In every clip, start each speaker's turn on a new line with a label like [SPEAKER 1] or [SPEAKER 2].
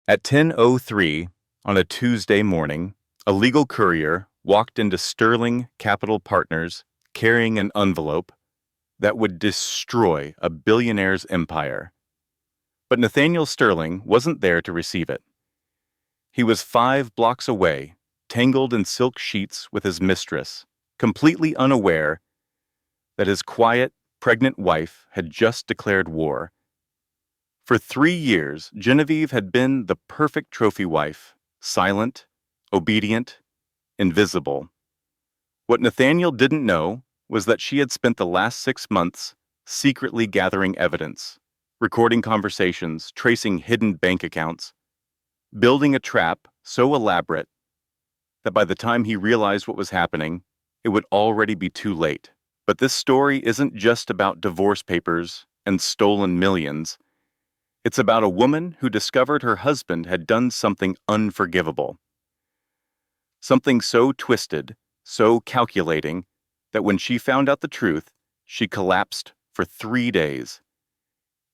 [SPEAKER 1] At 10:03 on a Tuesday morning, a legal courier walked into Sterling Capital Partners carrying an envelope that would destroy a billionaire's empire. But Nathaniel Sterling wasn't there to receive it. He was 5 blocks away, tangled in silk sheets with his mistress, completely unaware that his quiet, pregnant wife had just declared war. For 3 years, Genevieve had been the perfect trophy wife, silent, obedient, invisible. What Nathaniel didn't know was that she had spent the last 6 months secretly gathering evidence, recording conversations, tracing hidden bank accounts, building a trap so elaborate that by the time he realized what was happening, it would already be too late. But this story isn't just about divorce papers and stolen millions. It's about a woman who discovered her husband had done something unforgivable. Something so twisted, so calculating, that when she found out the truth, she collapsed for 3 days.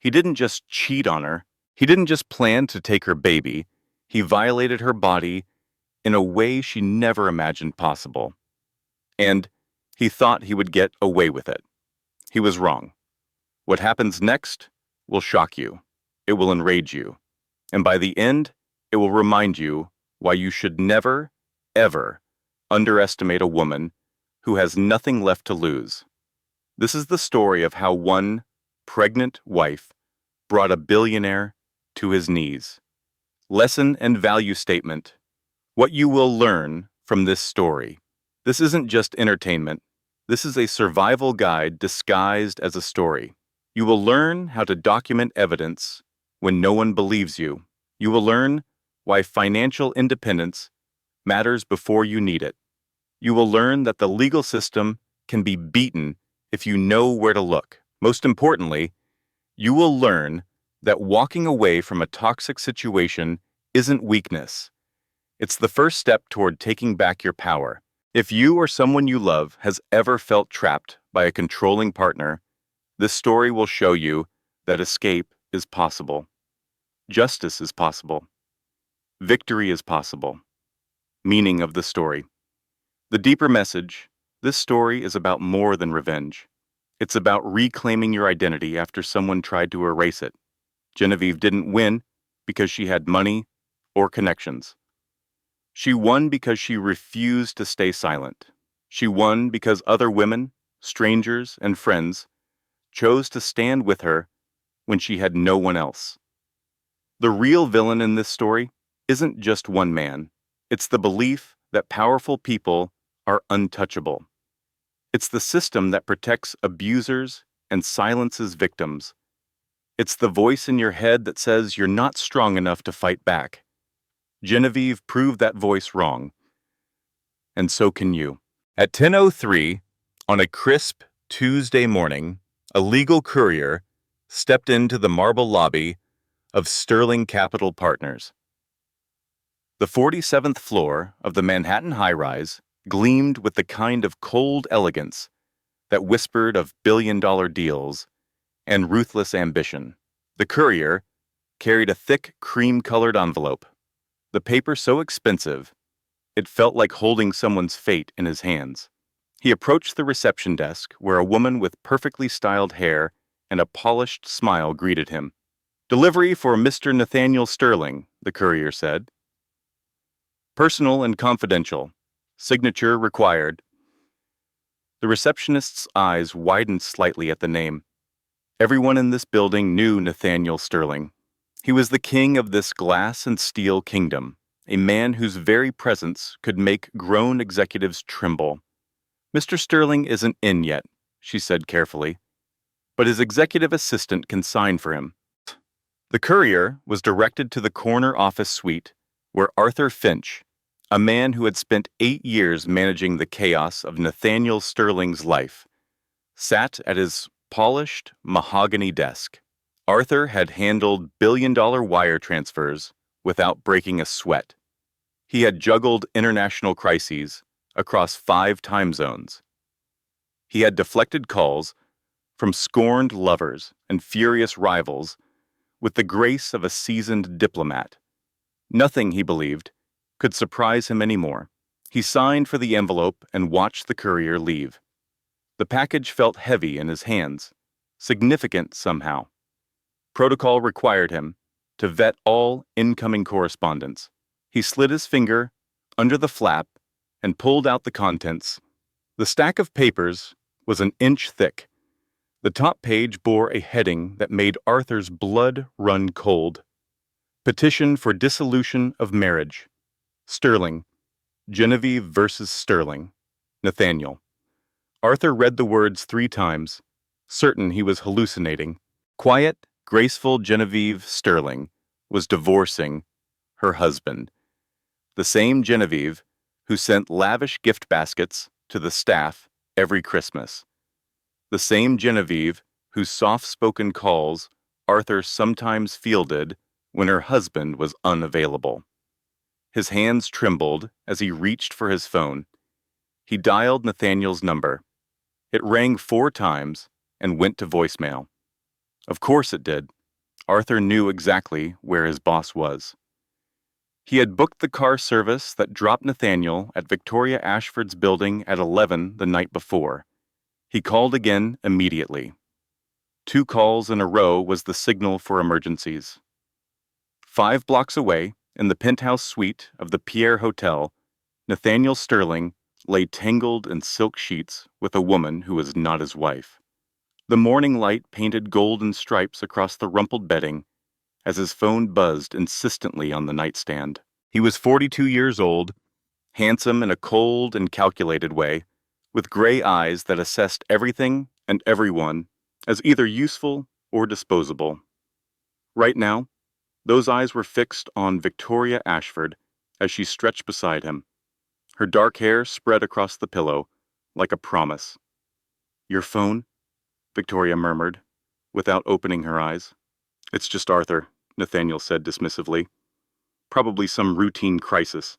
[SPEAKER 1] He didn't just cheat on her. He didn't just plan to take her baby. He violated her body in a way she never imagined possible. And he thought he would get away with it. He was wrong. What happens next will shock you. It will enrage you. And by the end, it will remind you why you should never, ever underestimate a woman who has nothing left to lose. This is the story of how one pregnant wife brought a billionaire to his knees. Lesson and value statement. What you will learn from this story. This isn't just entertainment. This is a survival guide disguised as a story. You will learn how to document evidence when no one believes you. You will learn why financial independence matters before you need it. You will learn that the legal system can be beaten if you know where to look. Most importantly, you will learn that walking away from a toxic situation isn't weakness. It's the first step toward taking back your power. If you or someone you love has ever felt trapped by a controlling partner, this story will show you that escape is possible. Justice is possible. Victory is possible. Meaning of the story. The deeper message, this story is about more than revenge. It's about reclaiming your identity after someone tried to erase it. Genevieve didn't win because she had money or connections. She won because she refused to stay silent. She won because other women, strangers, and friends chose to stand with her when she had no one else. The real villain in this story isn't just one man. It's the belief that powerful people are untouchable. It's the system that protects abusers and silences victims. It's the voice in your head that says you're not strong enough to fight back. Genevieve proved that voice wrong. And so can you. At 10:03, on a crisp Tuesday morning, a legal courier stepped into the marble lobby of Sterling Capital Partners. The 47th floor of the Manhattan high-rise gleamed with the kind of cold elegance that whispered of billion-dollar deals and ruthless ambition. The courier carried a thick, cream-colored envelope, the paper so expensive it felt like holding someone's fate in his hands. He approached the reception desk where a woman with perfectly styled hair and a polished smile greeted him. "Delivery for Mr. Nathaniel Sterling," the courier said. "Personal and confidential. Signature required." The receptionist's eyes widened slightly at the name. Everyone in this building knew Nathaniel Sterling. He was the king of this glass and steel kingdom, a man whose very presence could make grown executives tremble. "Mr. Sterling isn't in yet," she said carefully, "but his executive assistant can sign for him." The courier was directed to the corner office suite where Arthur Finch, a man who had spent 8 years managing the chaos of Nathaniel Sterling's life, sat at his polished mahogany desk. Arthur had handled billion-dollar wire transfers without breaking a sweat. He had juggled international crises across 5 time zones. He had deflected calls from scorned lovers and furious rivals with the grace of a seasoned diplomat. Nothing, he believed, could surprise him anymore. He signed for the envelope and watched the courier leave. The package felt heavy in his hands, significant somehow. Protocol required him to vet all incoming correspondence. He slid his finger under the flap and pulled out the contents. The stack of papers was an inch thick. The top page bore a heading that made Arthur's blood run cold. Petition for dissolution of marriage. Sterling. Genevieve versus Sterling. Nathaniel. Arthur read the words 3 times, certain he was hallucinating. Quiet, graceful Genevieve Sterling was divorcing her husband. The same Genevieve who sent lavish gift baskets to the staff every Christmas. The same Genevieve whose soft-spoken calls Arthur sometimes fielded when her husband was unavailable. His hands trembled as he reached for his phone. He dialed Nathaniel's number. It rang 4 times and went to voicemail. Of course it did. Arthur knew exactly where his boss was. He had booked the car service that dropped Nathaniel at Victoria Ashford's building at 11 the night before. He called again immediately. 2 calls in a row was the signal for emergencies. 5 blocks away, in the penthouse suite of the Pierre Hotel, Nathaniel Sterling lay tangled in silk sheets with a woman who was not his wife. The morning light painted golden stripes across the rumpled bedding as his phone buzzed insistently on the nightstand. He was 42 years old, handsome in a cold and calculated way, with gray eyes that assessed everything and everyone as either useful or disposable. Right now, those eyes were fixed on Victoria Ashford as she stretched beside him, her dark hair spread across the pillow like a promise. "Your phone?" Victoria murmured, without opening her eyes. "It's just Arthur," Nathaniel said dismissively. "Probably some routine crisis."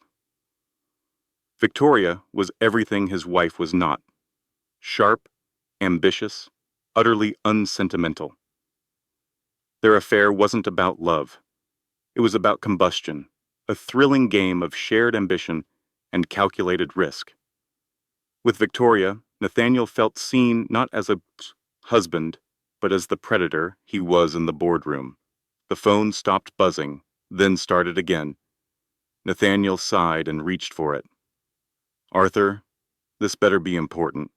[SPEAKER 1] Victoria was everything his wife was not. Sharp, ambitious, utterly unsentimental. Their affair wasn't about love. It was about combustion, a thrilling game of shared ambition and calculated risk. With Victoria, Nathaniel felt seen not as a husband, but as the predator he was in the boardroom. The phone stopped buzzing, then started again. Nathaniel sighed and reached for it. "Arthur, this better be important."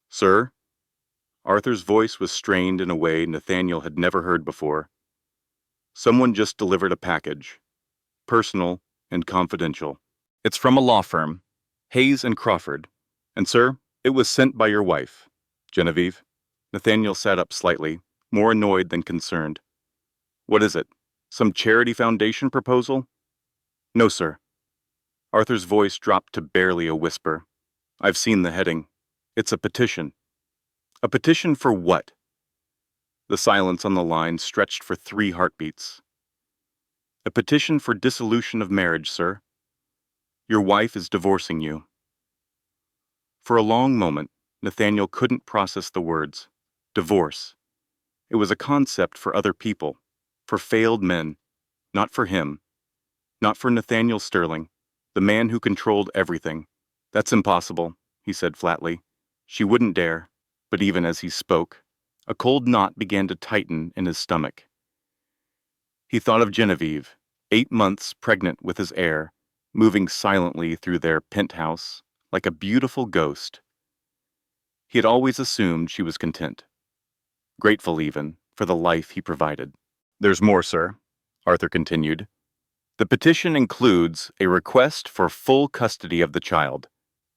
[SPEAKER 1] "Sir?" Arthur's voice was strained in a way Nathaniel had never heard before. "Someone just delivered a package. Personal and confidential. It's from a law firm, Hayes and Crawford. And sir, it was sent by your wife, Genevieve." Nathaniel sat up slightly, more annoyed than concerned. "What is it? Some charity foundation proposal?" "No, sir." Arthur's voice dropped to barely a whisper. "I've seen the heading. It's a petition." "A petition for what?" The silence on the line stretched for 3 heartbeats. "A petition for dissolution of marriage, sir. Your wife is divorcing you." For a long moment, Nathaniel couldn't process the words. Divorce. It was a concept for other people, for failed men, not for him. Not for Nathaniel Sterling, the man who controlled everything. "That's impossible," he said flatly. She wouldn't dare, but even as he spoke, a cold knot began to tighten in his stomach. He thought of Genevieve, 8 months pregnant with his heir, moving silently through their penthouse like a beautiful ghost. He had always assumed she was content, grateful even for the life he provided. "There's more, sir," Arthur continued. "The petition includes a request for full custody of the child.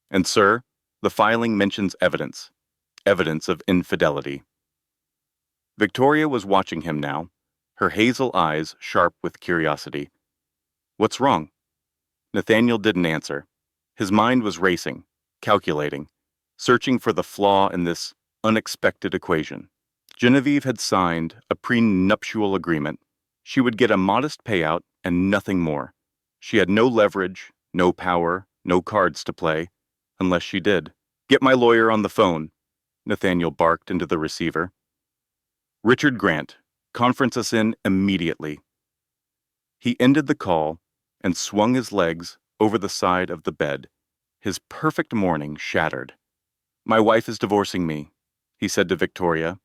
[SPEAKER 1] And, sir, the filing mentions evidence of infidelity." Victoria was watching him now, her hazel eyes sharp with curiosity. "What's wrong?" Nathaniel didn't answer. His mind was racing, calculating, searching for the flaw in this unexpected equation. Genevieve had signed a prenuptial agreement. She would get a modest payout and nothing more. She had no leverage, no power, no cards to play, unless she did. "Get my lawyer on the phone," Nathaniel barked into the receiver. "Richard Grant, conference us in immediately." He ended the call and swung his legs over the side of the bed, his perfect morning shattered. "My wife is divorcing me," he said to Victoria.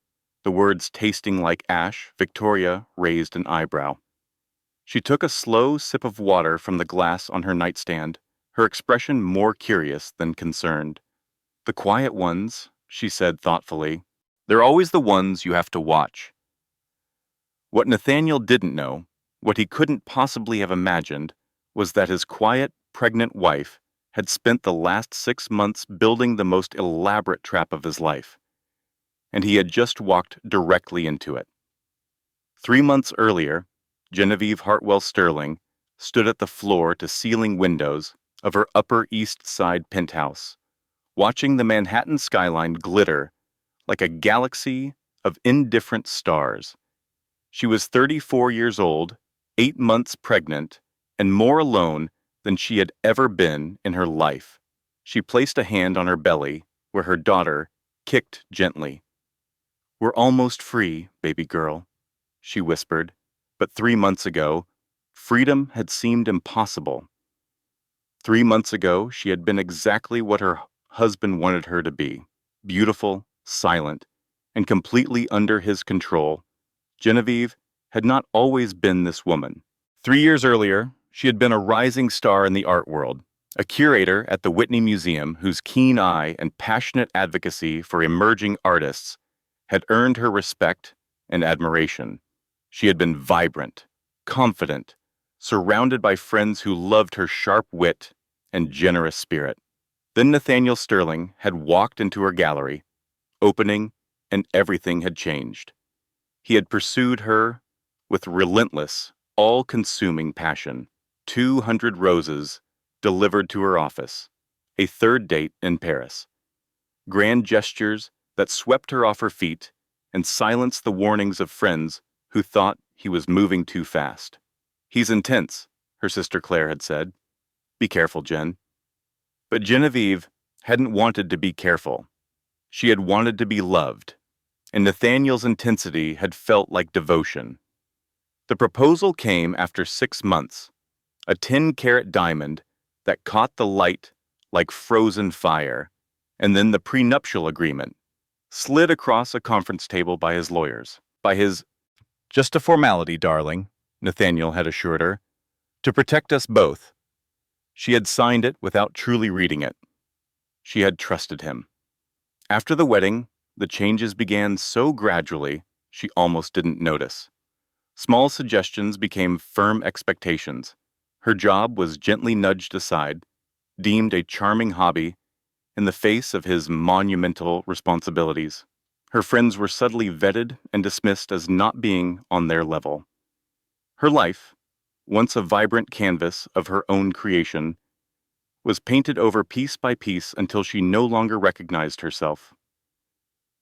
[SPEAKER 1] The words tasting like ash, Victoria raised an eyebrow. She took a slow sip of water from the glass on her nightstand, her expression more curious than concerned. "The quiet ones," she said thoughtfully. "They're always the ones you have to watch." What Nathaniel didn't know, what he couldn't possibly have imagined, was that his quiet, pregnant wife had spent the last 6 months building the most elaborate trap of his life, and he had just walked directly into it. 3 months earlier, Genevieve Hartwell Sterling stood at the floor-to-ceiling windows of her Upper East Side penthouse, watching the Manhattan skyline glitter like a galaxy of indifferent stars. She was 34 years old, 8 months pregnant, and more alone than she had ever been in her life. She placed a hand on her belly, where her daughter kicked gently. "We're almost free, baby girl," she whispered, but 3 months ago, freedom had seemed impossible. 3 months ago, she had been exactly what her husband wanted her to be: beautiful, silent, and completely under his control. Genevieve had not always been this woman. 3 years earlier, she had been a rising star in the art world, a curator at the Whitney Museum whose keen eye and passionate advocacy for emerging artists had earned her respect and admiration. She had been vibrant, confident, surrounded by friends who loved her sharp wit and generous spirit. Then Nathaniel Sterling had walked into her gallery, opening, and everything had changed. He had pursued her with relentless, all-consuming passion. 200 roses delivered to her office, a third date in Paris. Grand gestures that swept her off her feet and silenced the warnings of friends who thought he was moving too fast. "He's intense," her sister Claire had said. "Be careful, Jen." But Genevieve hadn't wanted to be careful. She had wanted to be loved, and Nathaniel's intensity had felt like devotion. The proposal came after 6 months, a 10-carat diamond that caught the light like frozen fire, and then the prenuptial agreement, slid across a conference table by his lawyers. "Just a formality, darling," Nathaniel had assured her, "to protect us both." She had signed it without truly reading it. She had trusted him. After the wedding, the changes began so gradually she almost didn't notice. Small suggestions became firm expectations. Her job was gently nudged aside, deemed a charming hobby in the face of his monumental responsibilities. Her friends were subtly vetted and dismissed as not being on their level. Her life, once a vibrant canvas of her own creation, was painted over piece by piece until she no longer recognized herself.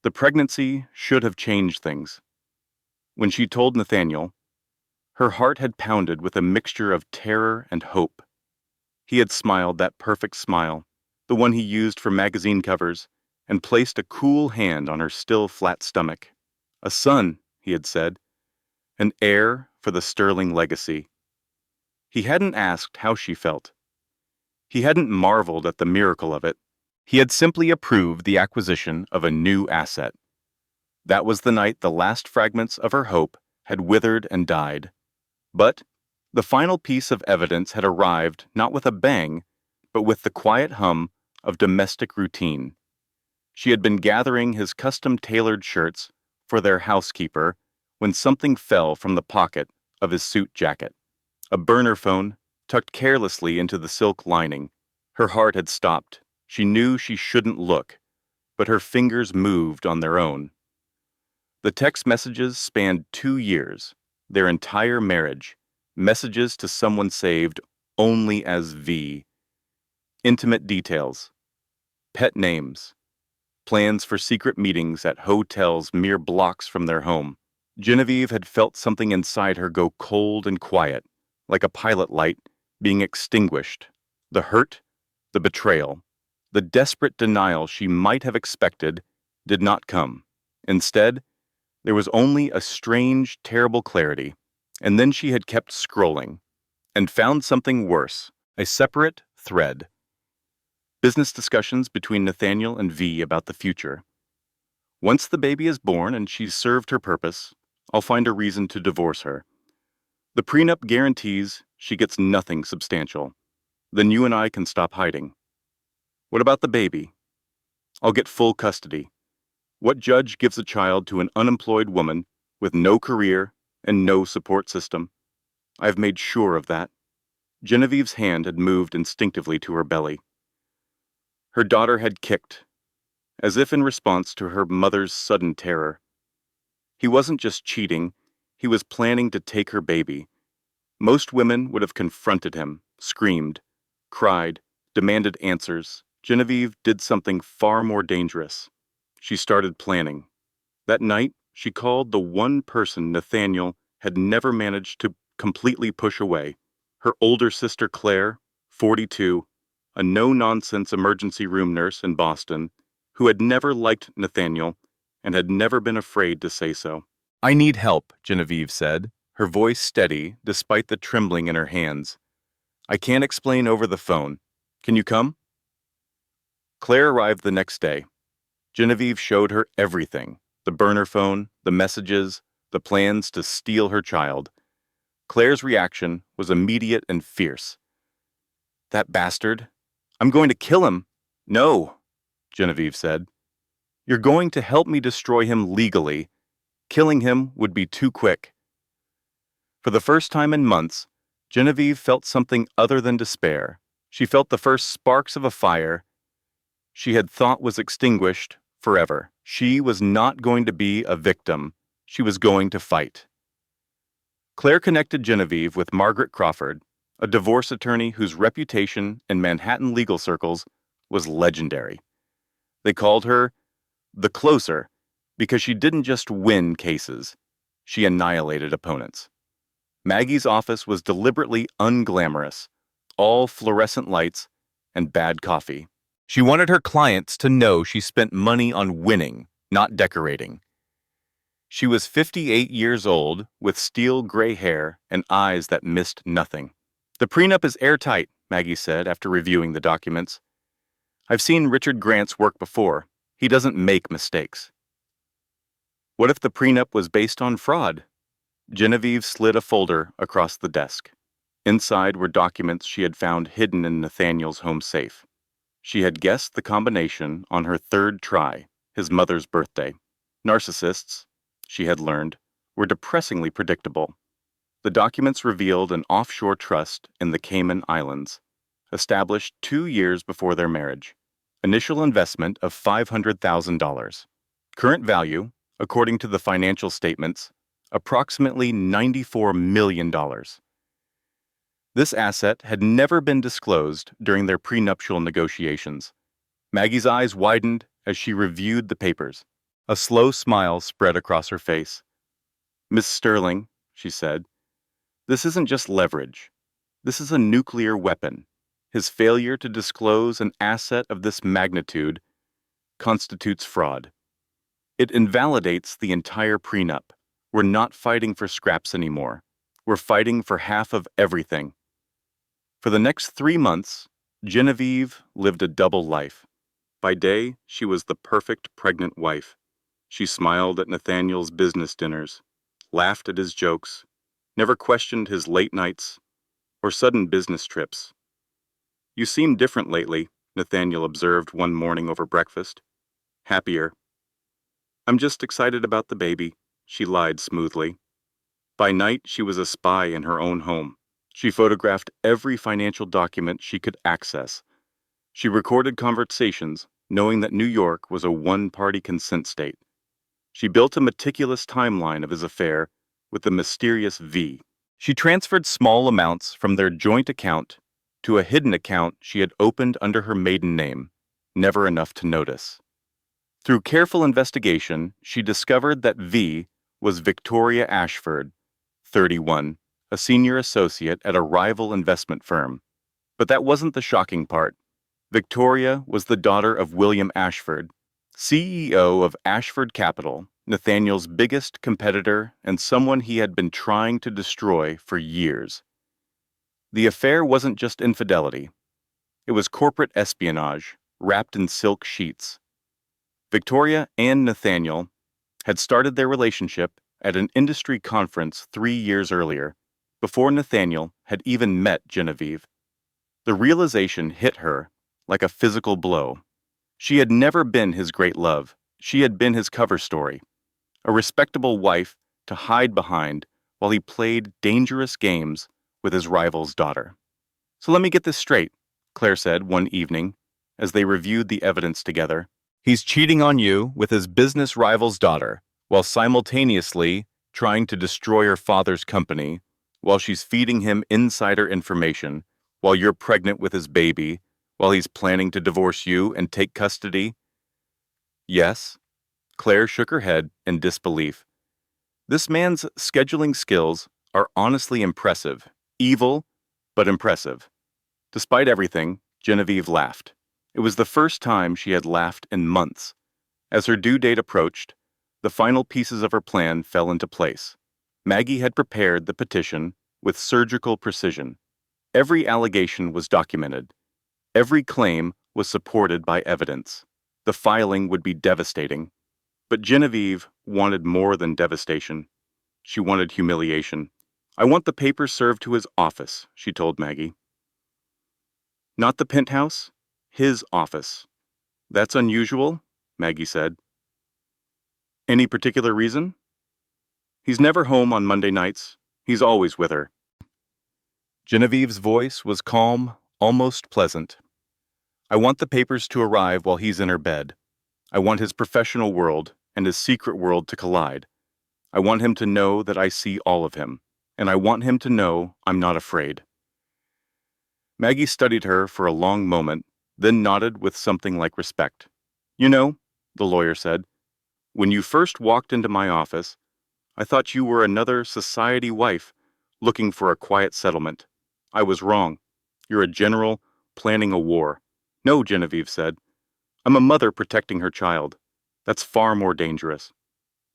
[SPEAKER 1] The pregnancy should have changed things. When she told Nathaniel, her heart had pounded with a mixture of terror and hope. He had smiled that perfect smile, the one he used for magazine covers, and placed a cool hand on her still flat stomach. "A son," he had said, "an heir for the Sterling legacy." He hadn't asked how she felt. He hadn't marveled at the miracle of it. He had simply approved the acquisition of a new asset. That was the night the last fragments of her hope had withered and died. But the final piece of evidence had arrived not with a bang, but with the quiet hum of domestic routine. She had been gathering his custom-tailored shirts for their housekeeper when something fell from the pocket of his suit jacket. A burner phone tucked carelessly into the silk lining. Her heart had stopped. She knew she shouldn't look, but her fingers moved on their own. The text messages spanned 2 years, their entire marriage, messages to someone saved only as V. Intimate details, pet names, plans for secret meetings at hotels mere blocks from their home. Genevieve had felt something inside her go cold and quiet, like a pilot light being extinguished. The hurt, the betrayal, the desperate denial she might have expected did not come. Instead, there was only a strange, terrible clarity, and then she had kept scrolling, and found something worse, a separate thread. Business discussions between Nathaniel and V about the future. Once the baby is born and she's served her purpose, I'll find a reason to divorce her. The prenup guarantees she gets nothing substantial. Then you and I can stop hiding. What about the baby? I'll get full custody. What judge gives a child to an unemployed woman with no career and no support system? I've made sure of that. Genevieve's hand had moved instinctively to her belly. Her daughter had kicked, as if in response to her mother's sudden terror. He wasn't just cheating, he was planning to take her baby. Most women would have confronted him, screamed, cried, demanded answers. Genevieve did something far more dangerous. She started planning. That night, she called the one person Nathaniel had never managed to completely push away. Her older sister Claire, 42, a no-nonsense emergency room nurse in Boston, who had never liked Nathaniel and had never been afraid to say so. "I need help," Genevieve said, her voice steady despite the trembling in her hands. "I can't explain over the phone. Can you come?" Claire arrived the next day. Genevieve showed her everything: the burner phone, the messages, the plans to steal her child. Claire's reaction was immediate and fierce. "That bastard. I'm going to kill him." "No," Genevieve said. "You're going to help me destroy him legally. Killing him would be too quick." For the first time in months, Genevieve felt something other than despair. She felt the first sparks of a fire she had thought was extinguished forever. She was not going to be a victim. She was going to fight. Claire connected Genevieve with Margaret Crawford, a divorce attorney whose reputation in Manhattan legal circles was legendary. They called her the Closer because she didn't just win cases, she annihilated opponents. Maggie's office was deliberately unglamorous, all fluorescent lights and bad coffee. She wanted her clients to know she spent money on winning, not decorating. She was 58 years old, with steel gray hair and eyes that missed nothing. "The prenup is airtight," Maggie said after reviewing the documents. "I've seen Richard Grant's work before. He doesn't make mistakes." What if the prenup was based on fraud? Genevieve slid a folder across the desk. Inside were documents she had found hidden in Nathaniel's home safe. She had guessed the combination on her third try, his mother's birthday. Narcissists, she had learned, were depressingly predictable. The documents revealed an offshore trust in the Cayman Islands, established 2 years before their marriage. Initial investment of $500,000. Current value, according to the financial statements, approximately $94 million. This asset had never been disclosed during their prenuptial negotiations. Maggie's eyes widened as she reviewed the papers. A slow smile spread across her face. "Miss Sterling," she said, "this isn't just leverage. This is a nuclear weapon. His failure to disclose an asset of this magnitude constitutes fraud. It invalidates the entire prenup. We're not fighting for scraps anymore. We're fighting for half of everything." For the next 3 months, Genevieve lived a double life. By day, she was the perfect pregnant wife. She smiled at Nathaniel's business dinners, laughed at his jokes, never questioned his late nights or sudden business trips. "You seem different lately," Nathaniel observed one morning over breakfast. "Happier." "I'm just excited about the baby," she lied smoothly. By night, she was a spy in her own home. She photographed every financial document she could access. She recorded conversations, knowing that New York was a one-party consent state. She built a meticulous timeline of his affair with the mysterious V. She transferred small amounts from their joint account to a hidden account she had opened under her maiden name, never enough to notice. Through careful investigation, she discovered that V was Victoria Ashford, 31, a senior associate at a rival investment firm. But that wasn't the shocking part. Victoria was the daughter of William Ashford, CEO of Ashford Capital, Nathaniel's biggest competitor and someone he had been trying to destroy for years. The affair wasn't just infidelity. It was corporate espionage, wrapped in silk sheets. Victoria and Nathaniel had started their relationship at an industry conference 3 years earlier, before Nathaniel had even met Genevieve. The realization hit her like a physical blow. She had never been his great love. She had been his cover story, a respectable wife to hide behind while he played dangerous games with his rival's daughter. "So let me get this straight," Claire said one evening as they reviewed the evidence together. "He's cheating on you with his business rival's daughter, while simultaneously trying to destroy her father's company, while she's feeding him insider information, while you're pregnant with his baby, while he's planning to divorce you and take custody?" "Yes." Claire shook her head in disbelief. "This man's scheduling skills are honestly impressive. Evil, but impressive." Despite everything, Genevieve laughed. It was the first time she had laughed in months. As her due date approached, the final pieces of her plan fell into place. Maggie had prepared the petition with surgical precision. Every allegation was documented. Every claim was supported by evidence. The filing would be devastating. But Genevieve wanted more than devastation. She wanted humiliation. "I want the papers served to his office," she told Maggie. "Not the penthouse, his office." "That's unusual," Maggie said. "Any particular reason?" "He's never home on Monday nights. He's always with her." Genevieve's voice was calm, almost pleasant. "I want the papers to arrive while he's in her bed. I want his professional world and his secret world to collide. I want him to know that I see all of him, and I want him to know I'm not afraid." Maggie studied her for a long moment, then nodded with something like respect. "You know," the lawyer said, "when you first walked into my office, I thought you were another society wife looking for a quiet settlement. I was wrong. You're a general planning a war." "No," Genevieve said. "I'm a mother protecting her child. That's far more dangerous."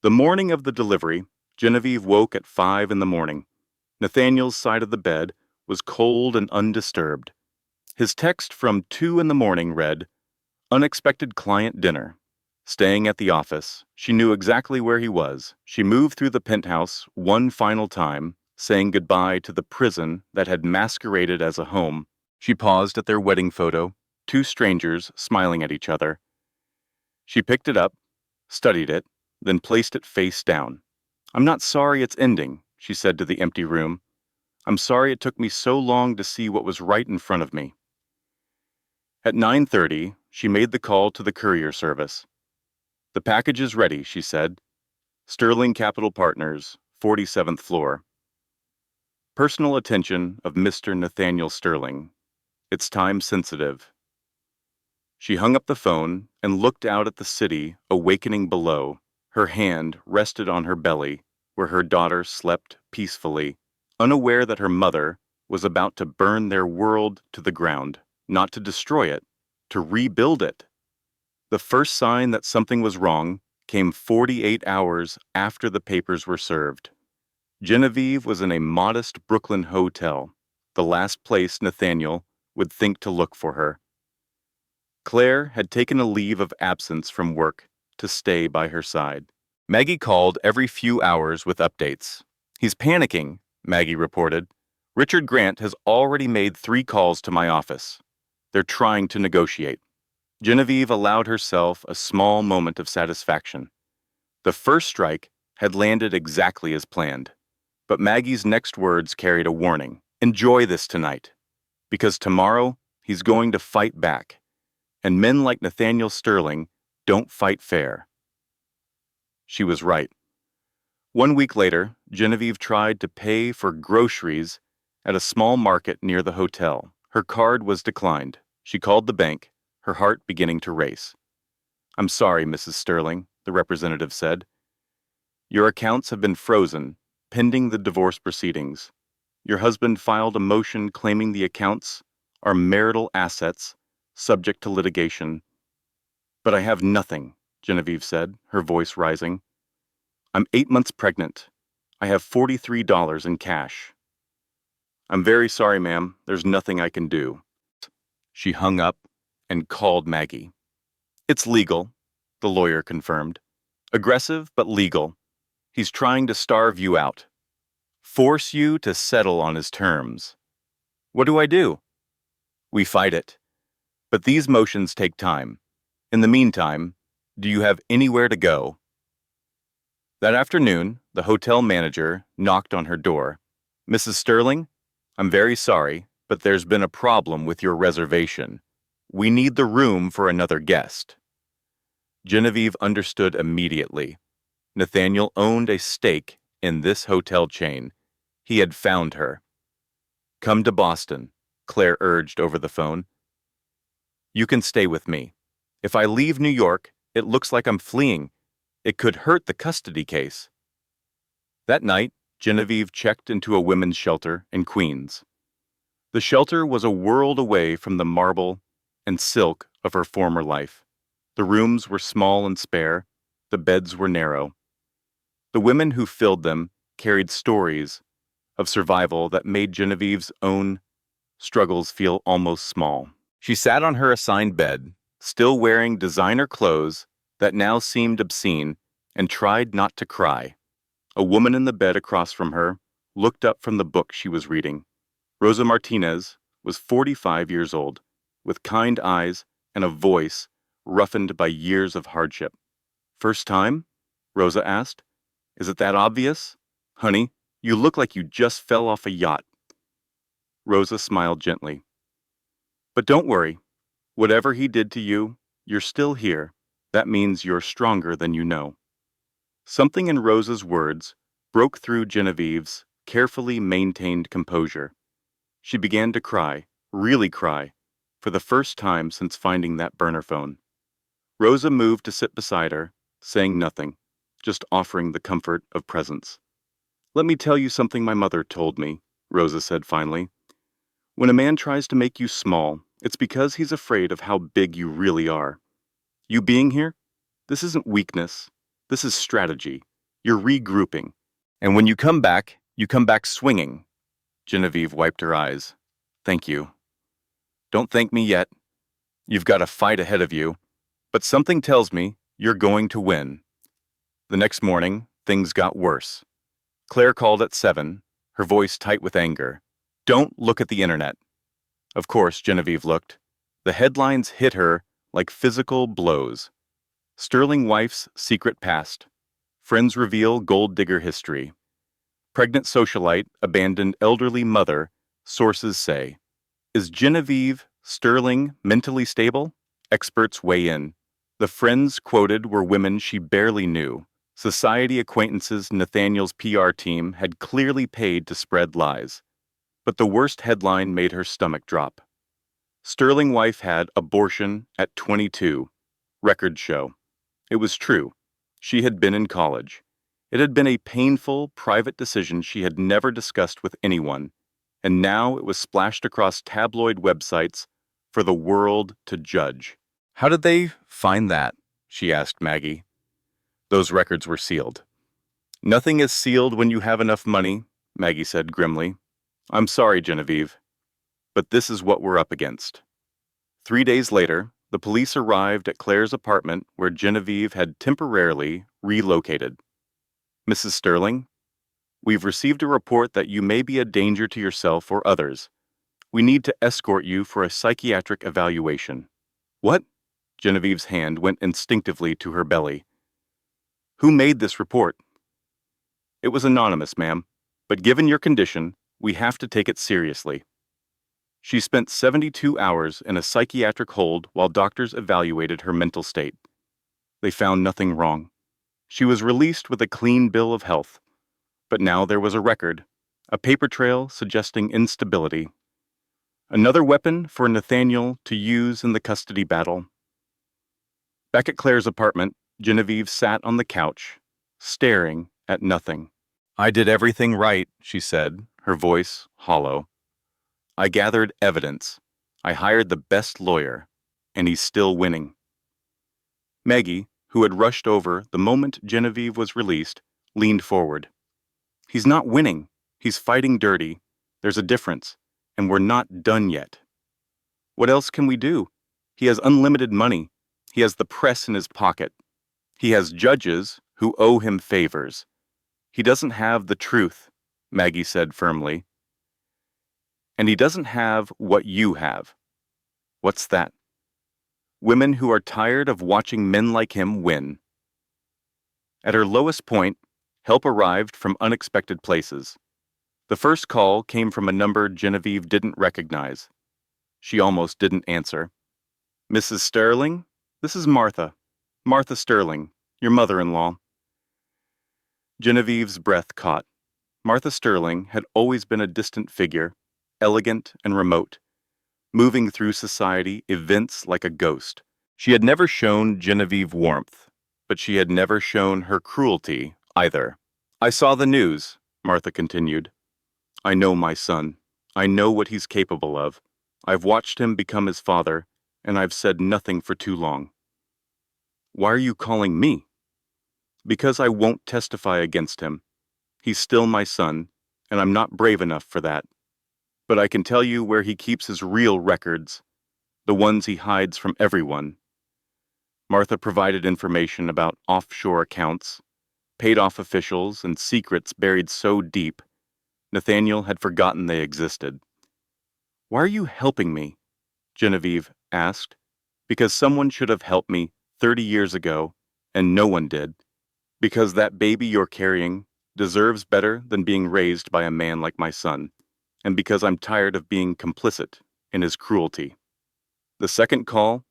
[SPEAKER 1] The morning of the delivery, Genevieve woke at 5 in the morning. Nathaniel's side of the bed was cold and undisturbed. His text from 2 in the morning read, "Unexpected client dinner." Staying at the office, she knew exactly where he was. She moved through the penthouse one final time, saying goodbye to the prison that had masqueraded as a home. She paused at their wedding photo, two strangers smiling at each other. She picked it up, studied it, then placed it face down. "I'm not sorry it's ending," she said to the empty room. "I'm sorry it took me so long to see what was right in front of me." At 9:30, she made the call to the courier service. "The package is ready," she said. "Sterling Capital Partners, 47th floor. Personal attention of Mr. Nathaniel Sterling. It's time sensitive." She hung up the phone and looked out at the city awakening below. Her hand rested on her belly, where her daughter slept peacefully, unaware that her mother was about to burn their world to the ground, not to destroy it, to rebuild it. The first sign that something was wrong came 48 hours after the papers were served. Genevieve was in a modest Brooklyn hotel, the last place Nathaniel would think to look for her. Claire had taken a leave of absence from work to stay by her side. Maggie called every few hours with updates. "He's panicking," Maggie reported. "Richard Grant has already made 3 calls to my office. They're trying to negotiate." Genevieve allowed herself a small moment of satisfaction. The first strike had landed exactly as planned. But Maggie's next words carried a warning. "Enjoy this tonight, because tomorrow he's going to fight back. And men like Nathaniel Sterling don't fight fair." She was right. 1 week later, Genevieve tried to pay for groceries at a small market near the hotel. Her card was declined. She called the bank, her heart beginning to race. "I'm sorry, Mrs. Sterling," the representative said. "Your accounts have been frozen, pending the divorce proceedings. Your husband filed a motion claiming the accounts are marital assets, subject to litigation." "But I have nothing," Genevieve said, her voice rising. "I'm 8 months pregnant. I have $43 in cash." I'm very sorry, ma'am. There's nothing I can do. She hung up and called Maggie. It's legal, the lawyer confirmed. Aggressive, but legal. He's trying to starve you out. Force you to settle on his terms. What do I do? We fight it. But these motions take time. In the meantime, do you have anywhere to go? That afternoon, the hotel manager knocked on her door. Mrs. Sterling, I'm very sorry, but there's been a problem with your reservation. We need the room for another guest. Genevieve understood immediately. Nathaniel owned a stake in this hotel chain. He had found her. Come to Boston, Claire urged over the phone. You can stay with me. If I leave New York, it looks like I'm fleeing. It could hurt the custody case. That night, Genevieve checked into a women's shelter in Queens. The shelter was a world away from the marble and silk of her former life. The rooms were small and spare. The beds were narrow. The women who filled them carried stories of survival that made Genevieve's own struggles feel almost small. She sat on her assigned bed, still wearing designer clothes that now seemed obscene, and tried not to cry. A woman in the bed across from her looked up from the book she was reading. Rosa Martinez was 45 years old, with kind eyes and a voice roughened by years of hardship. First time? Rosa asked. Is it that obvious? Honey, you look like you just fell off a yacht. Rosa smiled gently. But don't worry. Whatever he did to you, you're still here. That means you're stronger than you know. Something in Rosa's words broke through Genevieve's carefully maintained composure. She began to cry, really cry, for the first time since finding that burner phone. Rosa moved to sit beside her, saying nothing, just offering the comfort of presence. Let me tell you something my mother told me, Rosa said finally. When a man tries to make you small, it's because he's afraid of how big you really are. You being here? This isn't weakness. This is strategy. You're regrouping. And when you come back swinging. Genevieve wiped her eyes. Thank you. Don't thank me yet. You've got a fight ahead of you. But something tells me you're going to win. The next morning, things got worse. Claire called at 7, her voice tight with anger. Don't look at the internet. Of course, Genevieve looked. The headlines hit her like physical blows. Sterling wife's secret past. Friends reveal gold digger history. Pregnant socialite abandoned elderly mother, sources say. Is Genevieve Sterling mentally stable? Experts weigh in. The friends quoted were women she barely knew. Society acquaintances Nathaniel's PR team had clearly paid to spread lies. But the worst headline made her stomach drop. Sterling wife had abortion at 22. Records show. It was true. She had been in college. It had been a painful, private decision she had never discussed with anyone, and now it was splashed across tabloid websites for the world to judge. How did they find that? She asked Maggie. Those records were sealed. Nothing is sealed when you have enough money, Maggie said grimly. I'm sorry, Genevieve, but this is what we're up against. 3 days later, the police arrived at Claire's apartment where Genevieve had temporarily relocated. Mrs. Sterling, we've received a report that you may be a danger to yourself or others. We need to escort you for a psychiatric evaluation. What? Genevieve's hand went instinctively to her belly. Who made this report? It was anonymous, ma'am, but given your condition, we have to take it seriously. She spent 72 hours in a psychiatric hold while doctors evaluated her mental state. They found nothing wrong. She was released with a clean bill of health. But now there was a record, a paper trail suggesting instability. Another weapon for Nathaniel to use in the custody battle. Back at Claire's apartment, Genevieve sat on the couch, staring at nothing. I did everything right, she said, her voice hollow. I gathered evidence. I hired the best lawyer, and he's still winning. Maggie, who had rushed over the moment Genevieve was released, leaned forward. He's not winning. He's fighting dirty. There's a difference, and we're not done yet. What else can we do? He has unlimited money. He has the press in his pocket. He has judges who owe him favors. He doesn't have the truth, Maggie said firmly. And he doesn't have what you have. What's that? Women who are tired of watching men like him win. At her lowest point, help arrived from unexpected places. The first call came from a number Genevieve didn't recognize. She almost didn't answer. Mrs. Sterling? This is Martha. Martha Sterling, your mother-in-law. Genevieve's breath caught. Martha Sterling had always been a distant figure, elegant and remote, moving through society events like a ghost. She had never shown Genevieve warmth, but she had never shown her cruelty either. I saw the news, Martha continued. I know my son. I know what he's capable of. I've watched him become his father, and I've said nothing for too long. Why are you calling me? Because I won't testify against him. He's still my son, and I'm not brave enough for that. But I can tell you where he keeps his real records, the ones he hides from everyone. Martha provided information about offshore accounts, paid-off officials, and secrets buried so deep, Nathaniel had forgotten they existed. Why are you helping me? Genevieve asked. Because someone should have helped me 30 years ago, and no one did. Because that baby you're carrying deserves better than being raised by a man like my son, and because I'm tired of being complicit in his cruelty. The second call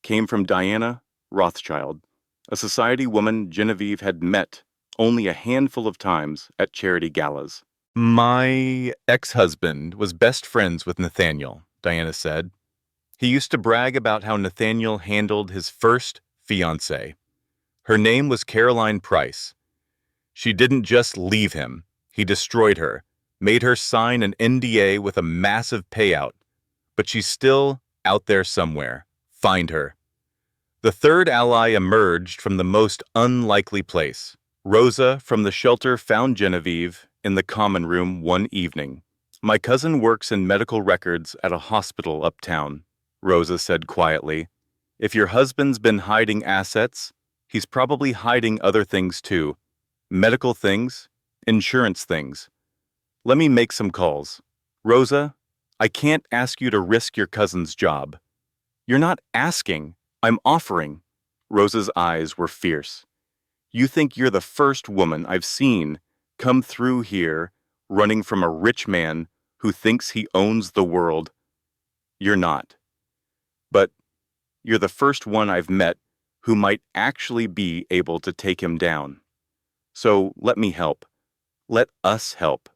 [SPEAKER 1] came from Diana Rothschild, a society woman Genevieve had met only a handful of times at charity galas. My ex-husband was best friends with Nathaniel, Diana said. He used to brag about how Nathaniel handled his first fiancée. Her name was Caroline Price. She didn't just leave him. He destroyed her, made her sign an NDA with a massive payout. But she's still out there somewhere. Find her. The third ally emerged from the most unlikely place. Rosa from the shelter found Genevieve in the common room one evening. My cousin works in medical records at a hospital uptown, Rosa said quietly. If your husband's been hiding assets, he's probably hiding other things too. Medical things, insurance things. Let me make some calls. Rosa, I can't ask you to risk your cousin's job. You're not asking, I'm offering. Rosa's eyes were fierce. You think you're the first woman I've seen come through here running from a rich man who thinks he owns the world. You're not. But you're the first one I've met who might actually be able to take him down. So let me help. Let us help.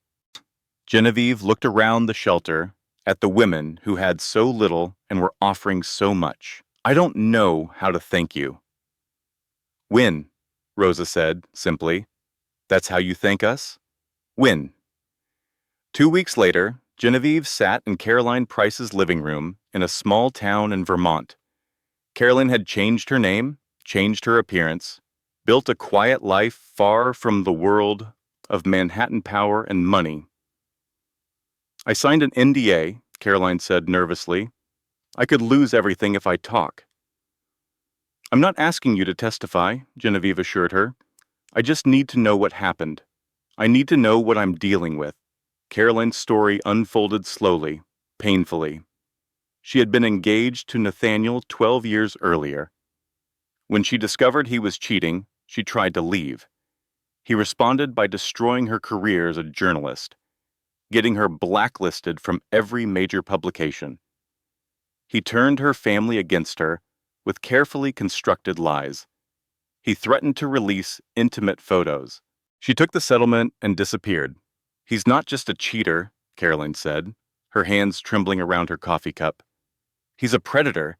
[SPEAKER 1] Genevieve looked around the shelter at the women who had so little and were offering so much. I don't know how to thank you. Win, Rosa said simply. That's how you thank us? Win. 2 weeks later, Genevieve sat in Caroline Price's living room in a small town in Vermont. Caroline had changed her name, changed her appearance, built a quiet life far from the world of Manhattan power and money. I signed an NDA, Caroline said nervously. I could lose everything if I talk. I'm not asking you to testify, Genevieve assured her. I just need to know what happened. I need to know what I'm dealing with. Caroline's story unfolded slowly, painfully. She had been engaged to Nathaniel 12 years earlier. When she discovered he was cheating, she tried to leave. He responded by destroying her career as a journalist, getting her blacklisted from every major publication. He turned her family against her with carefully constructed lies. He threatened to release intimate photos. She took the settlement and disappeared. He's not just a cheater, Caroline said, her hands trembling around her coffee cup. He's a predator.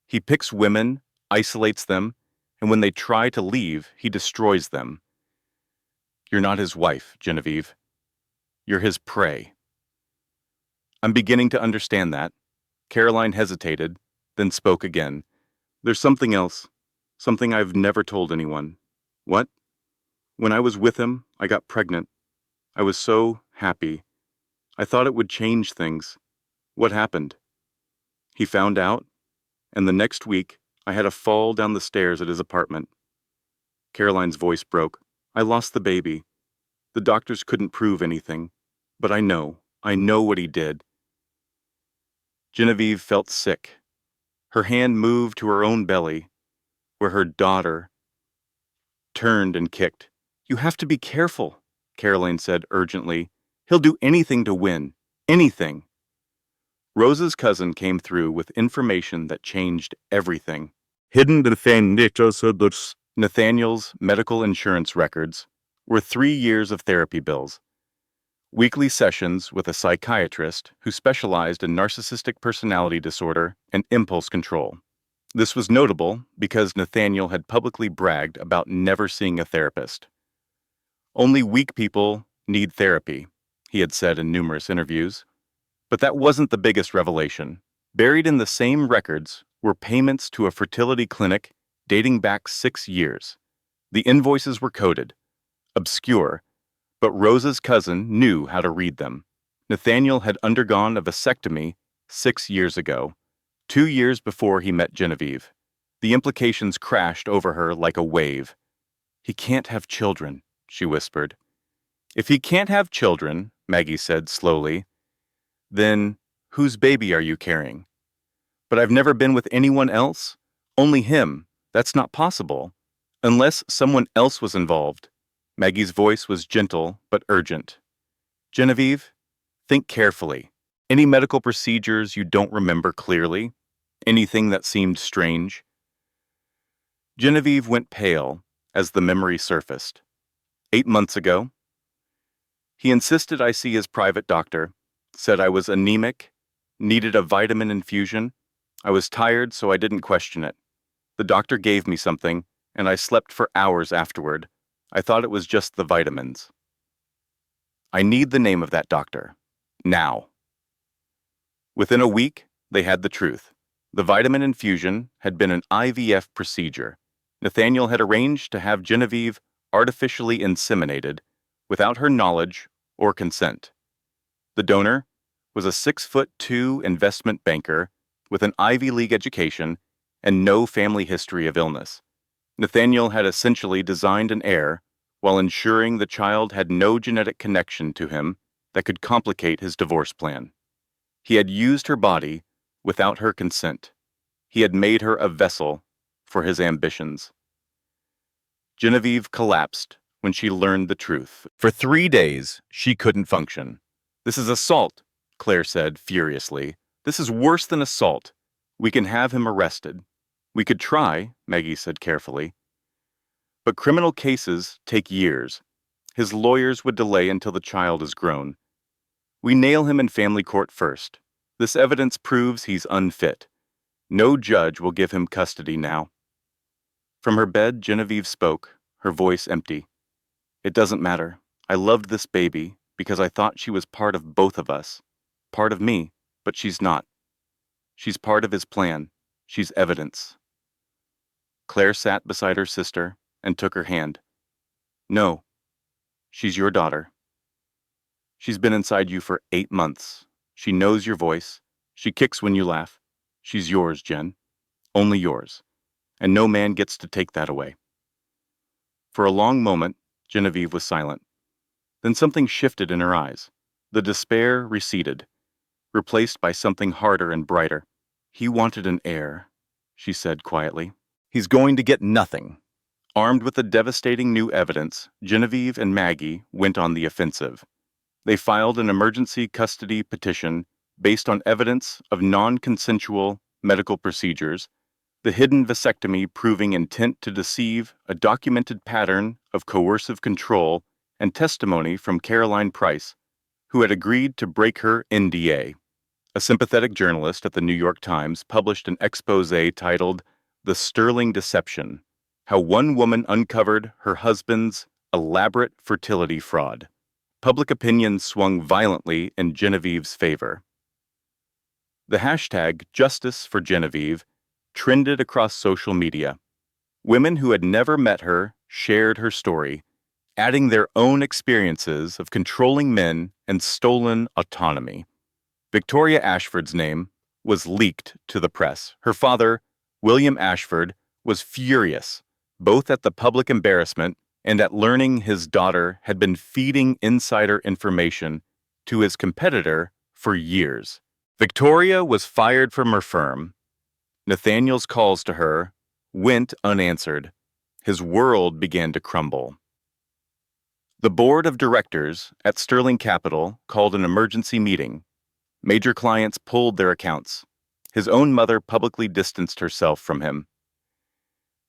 [SPEAKER 1] He picks women, isolates them, and when they try to leave, he destroys them. You're not his wife, Genevieve. You're his prey. I'm beginning to understand that. Caroline hesitated, then spoke again. There's something else, something I've never told anyone. What? When I was with him, I got pregnant. I was so happy. I thought it would change things. What happened? He found out, and the next week, I had a fall down the stairs at his apartment. Caroline's voice broke. I lost the baby. The doctors couldn't prove anything, but I know what he did. Genevieve felt sick. Her hand moved to her own belly, where her daughter turned and kicked. You have to be careful, Caroline said urgently. He'll do anything to win. Anything. Rosa's cousin came through with information that changed everything. Nathaniel's medical insurance records were 3 years of therapy bills, weekly sessions with a psychiatrist who specialized in narcissistic personality disorder and impulse control. This was notable because Nathaniel had publicly bragged about never seeing a therapist. Only weak people need therapy, he had said in numerous interviews. But that wasn't the biggest revelation. Buried in the same records were payments to a fertility clinic dating back 6 years. The invoices were coded, obscure, but Rosa's cousin knew how to read them. Nathaniel had undergone a vasectomy 6 years ago, 2 years before he met Genevieve. The implications crashed over her like a wave. He can't have children, she whispered. If he can't have children, Maggie said slowly, then whose baby are you carrying? But I've never been with anyone else. Only him. That's not possible. Unless someone else was involved. Maggie's voice was gentle but urgent. Genevieve, think carefully. Any medical procedures you don't remember clearly? Anything that seemed strange? Genevieve went pale as the memory surfaced. 8 months ago, he insisted I see his private doctor, said I was anemic, needed a vitamin infusion. I was tired, so I didn't question it. The doctor gave me something, and I slept for hours afterward. I thought it was just the vitamins. I need the name of that doctor. Now. Within a week, they had the truth. The vitamin infusion had been an IVF procedure. Nathaniel had arranged to have Genevieve artificially inseminated without her knowledge or consent. The donor was a 6'2" investment banker with an Ivy League education and no family history of illness. Nathaniel had essentially designed an heir while ensuring the child had no genetic connection to him that could complicate his divorce plan. He had used her body without her consent. He had made her a vessel for his ambitions. Genevieve collapsed when she learned the truth. For 3 days, she couldn't function. This is assault, Claire said furiously. This is worse than assault. We can have him arrested. We could try, Maggie said carefully. But criminal cases take years. His lawyers would delay until the child is grown. We nail him in family court first. This evidence proves he's unfit. No judge will give him custody now. From her bed, Genevieve spoke, her voice empty. It doesn't matter. I loved this baby because I thought she was part of both of us. Part of me, but she's not. She's part of his plan. She's evidence. Claire sat beside her sister and took her hand. No, she's your daughter. She's been inside you for 8 months. She knows your voice. She kicks when you laugh. She's yours, Jen. Only yours. And no man gets to take that away. For a long moment, Genevieve was silent. Then something shifted in her eyes. The despair receded, replaced by something harder and brighter. He wanted an heir, she said quietly. He's going to get nothing. Armed with the devastating new evidence, Genevieve and Maggie went on the offensive. They filed an emergency custody petition based on evidence of non-consensual medical procedures, the hidden vasectomy proving intent to deceive, a documented pattern of coercive control, and testimony from Caroline Price, who had agreed to break her NDA. A sympathetic journalist at the New York Times published an exposé titled The Sterling Deception: How One Woman Uncovered Her Husband's Elaborate Fertility Fraud. Public opinion swung violently in Genevieve's favor. The hashtag Justice for Genevieve trended across social media. Women who had never met her shared her story, adding their own experiences of controlling men and stolen autonomy. Victoria Ashford's name was leaked to the press. Her father, William Ashford, was furious, both at the public embarrassment and at learning his daughter had been feeding insider information to his competitor for years. Victoria was fired from her firm. Nathaniel's calls to her went unanswered. His world began to crumble. The board of directors at Sterling Capital called an emergency meeting. Major clients pulled their accounts. His own mother publicly distanced herself from him.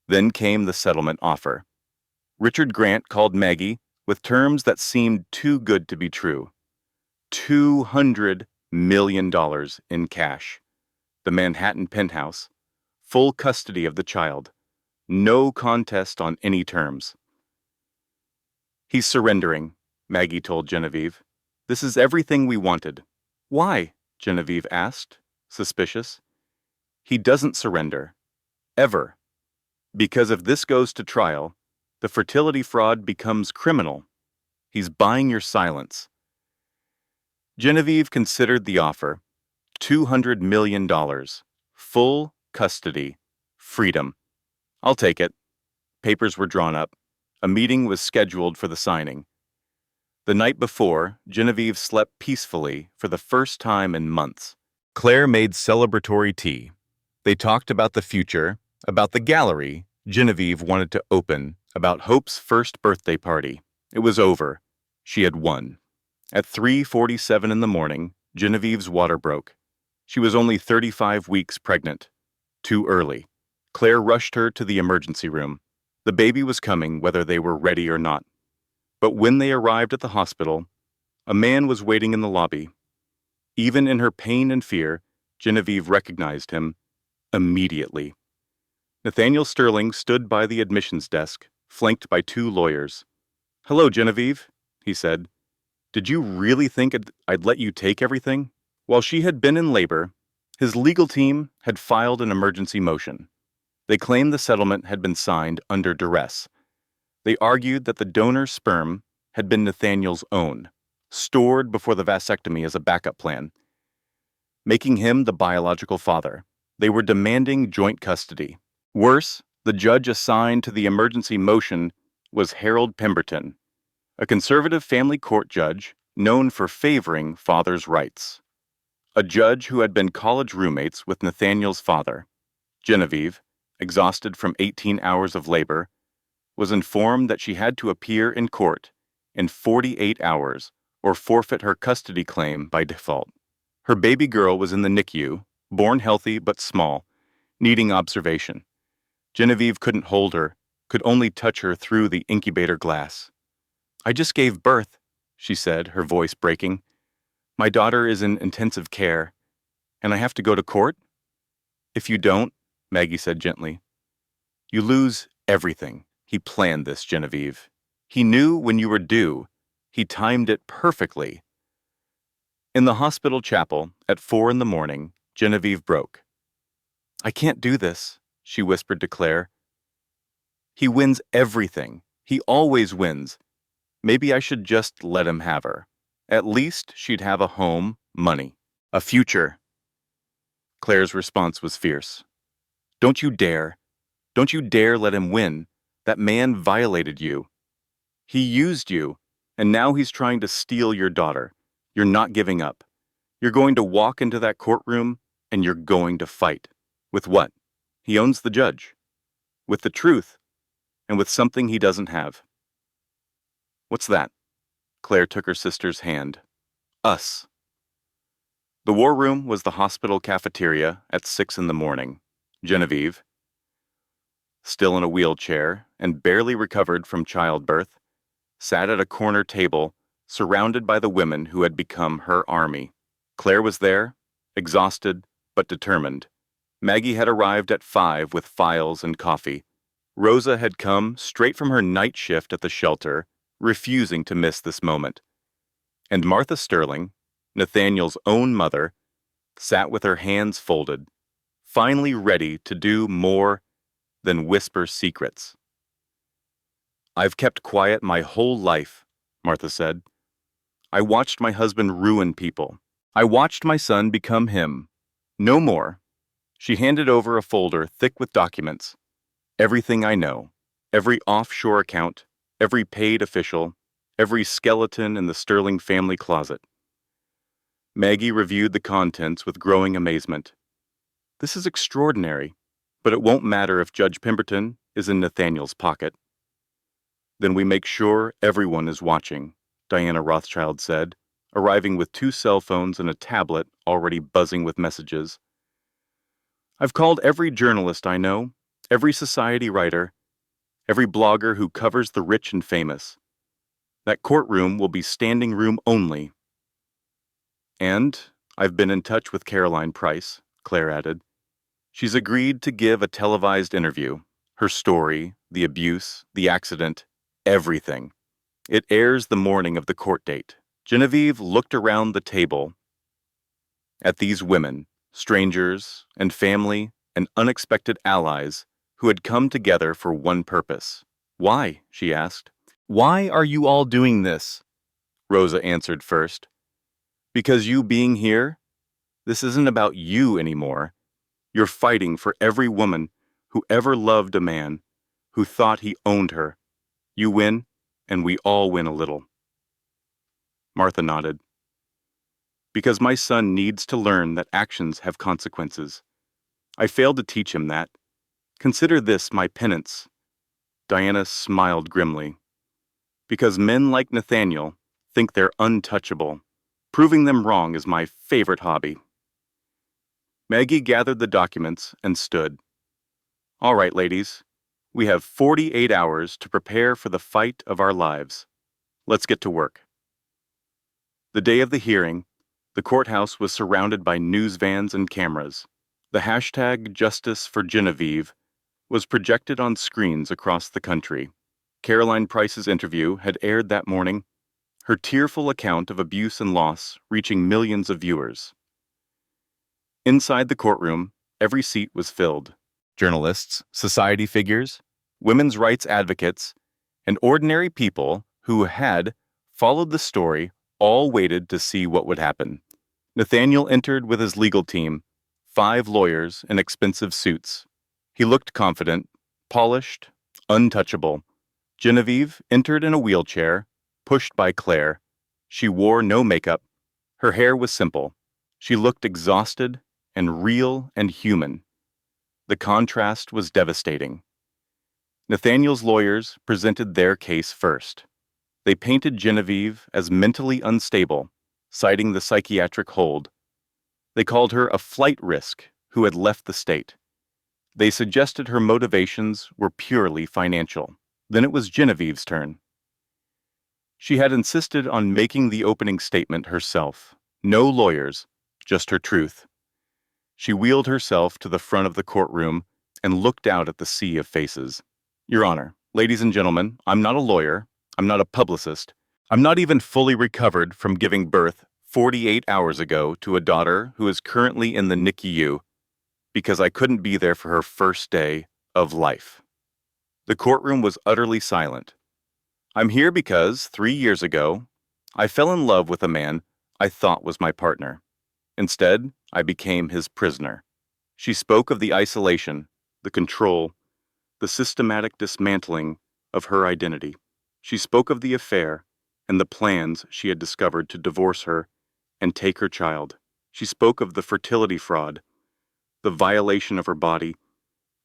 [SPEAKER 1] Then came the settlement offer. Richard Grant called Maggie with terms that seemed too good to be true. $200 million in cash. The Manhattan penthouse. Full custody of the child. No contest on any terms. He's surrendering, Maggie told Genevieve. This is everything we wanted. Why? Genevieve asked, suspicious. He doesn't surrender. Ever. Because if this goes to trial, the fertility fraud becomes criminal. He's buying your silence. Genevieve considered the offer. $200 million. Full custody. Freedom. I'll take it. Papers were drawn up. A meeting was scheduled for the signing. The night before, Genevieve slept peacefully for the first time in months. Claire made celebratory tea. They talked about the future, about the gallery Genevieve wanted to open, about Hope's first birthday party. It was over. She had won. At 3:47 in the morning, Genevieve's water broke. She was only 35 weeks pregnant. Too early. Claire rushed her to the emergency room. The baby was coming whether they were ready or not. But when they arrived at the hospital, a man was waiting in the lobby. Even in her pain and fear, Genevieve recognized him immediately. Nathaniel Sterling stood by the admissions desk, flanked by two lawyers. "Hello, Genevieve," he said. "Did you really think I'd let you take everything?" While she had been in labor, his legal team had filed an emergency motion. They claimed the settlement had been signed under duress. They argued that the donor's sperm had been Nathaniel's own, stored before the vasectomy as a backup plan, making him the biological father. They were demanding joint custody. Worse, the judge assigned to the emergency motion was Harold Pemberton, a conservative family court judge known for favoring fathers' rights. A judge who had been college roommates with Nathaniel's father. Genevieve, exhausted from 18 hours of labor, was informed that she had to appear in court in 48 hours or forfeit her custody claim by default. Her baby girl was in the NICU, born healthy but small, needing observation. Genevieve couldn't hold her, could only touch her through the incubator glass. "I just gave birth," she said, her voice breaking. "My daughter is in intensive care, and I have to go to court?" "If you don't," Maggie said gently, "you lose everything." He planned this, Genevieve. He knew when you were due. He timed it perfectly. In the hospital chapel, at 4 in the morning, Genevieve broke. "I can't do this," she whispered to Claire. "He wins everything. He always wins. Maybe I should just let him have her. At least she'd have a home, money, a future." Claire's response was fierce. "Don't you dare. Don't you dare let him win. That man violated you. He used you, and now he's trying to steal your daughter. You're not giving up. You're going to walk into that courtroom, and you're going to fight. With what? He owns the judge. With the truth, and with something he doesn't have." "What's that?" Claire took her sister's hand. "Us." The war room was the hospital cafeteria at 6 in the morning. Genevieve, still in a wheelchair and barely recovered from childbirth, sat at a corner table surrounded by the women who had become her army. Claire was there, exhausted but determined. Maggie had arrived at 5 with files and coffee. Rosa had come straight from her night shift at the shelter, refusing to miss this moment. And Martha Sterling, Nathaniel's own mother, sat with her hands folded, finally ready to do more than whisper secrets. "I've kept quiet my whole life," Martha said. I watched my husband ruin people. I watched my son become him. No more. She handed over a folder thick with documents. Everything I know. Every offshore account. Every paid official. Every skeleton in the Sterling family closet. Maggie reviewed the contents with growing amazement. This is extraordinary, but it won't matter if Judge Pemberton is in Nathaniel's pocket. Then we make sure everyone is watching, Diana Rothschild said, arriving with 2 cell phones and a tablet already buzzing with messages. I've called every journalist I know, every society writer, every blogger who covers the rich and famous. That courtroom will be standing room only. And I've been in touch with Caroline Price, Claire added. She's agreed to give a televised interview. Her story, the abuse, the accident, everything. It airs the morning of the court date. Genevieve looked around the table at these women, strangers and family and unexpected allies who had come together for one purpose. Why? She asked. Why are you all doing this? Rosa answered first. Because you being here, this isn't about you anymore. You're fighting for every woman who ever loved a man, who thought he owned her. You win, and we all win a little. Martha nodded. Because my son needs to learn that actions have consequences. I failed to teach him that. Consider this my penance. Diana smiled grimly. Because men like Nathaniel think they're untouchable. Proving them wrong is my favorite hobby. Maggie gathered the documents and stood. All right, ladies. We have 48 hours to prepare for the fight of our lives. Let's get to work. The day of the hearing, the courthouse was surrounded by news vans and cameras. The hashtag Justice for Genevieve was projected on screens across the country. Caroline Price's interview had aired that morning, her tearful account of abuse and loss reaching millions of viewers. Inside the courtroom, every seat was filled. Journalists, society figures, women's rights advocates, and ordinary people who had followed the story all waited to see what would happen. Nathaniel entered with his legal team, 5 lawyers in expensive suits. He looked confident, polished, untouchable. Genevieve entered in a wheelchair, pushed by Claire. She wore no makeup. Her hair was simple. She looked exhausted and real and human. The contrast was devastating. Nathaniel's lawyers presented their case first. They painted Genevieve as mentally unstable, citing the psychiatric hold. They called her a flight risk who had left the state. They suggested her motivations were purely financial. Then it was Genevieve's turn. She had insisted on making the opening statement herself. No lawyers, just her truth. She wheeled herself to the front of the courtroom and looked out at the sea of faces. Your Honor, ladies and gentlemen, I'm not a lawyer. I'm not a publicist. I'm not even fully recovered from giving birth 48 hours ago to a daughter who is currently in the NICU because I couldn't be there for her first day of life. The courtroom was utterly silent. I'm here because 3 years ago, I fell in love with a man I thought was my partner. Instead, I became his prisoner. She spoke of the isolation, the control, the systematic dismantling of her identity. She spoke of the affair and the plans she had discovered to divorce her and take her child. She spoke of the fertility fraud, the violation of her body,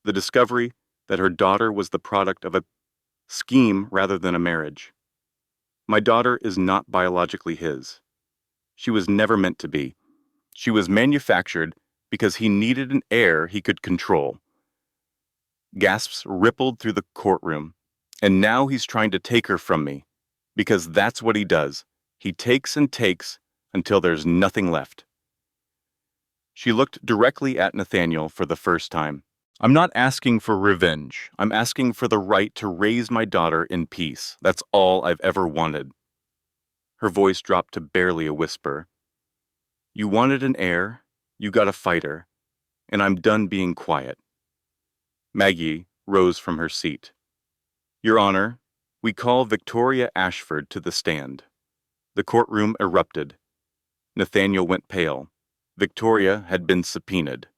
[SPEAKER 1] the discovery that her daughter was the product of a scheme rather than a marriage. My daughter is not biologically his. She was never meant to be. She was manufactured because he needed an heir he could control. Gasps rippled through the courtroom. And now he's trying to take her from me, because that's what he does. He takes and takes until there's nothing left. She looked directly at Nathaniel for the first time. I'm not asking for revenge. I'm asking for the right to raise my daughter in peace. That's all I've ever wanted. Her voice dropped to barely a whisper. You wanted an heir, you got a fighter, and I'm done being quiet. Maggie rose from her seat. Your Honor, we call Victoria Ashford to the stand. The courtroom erupted. Nathaniel went pale. Victoria had been subpoenaed.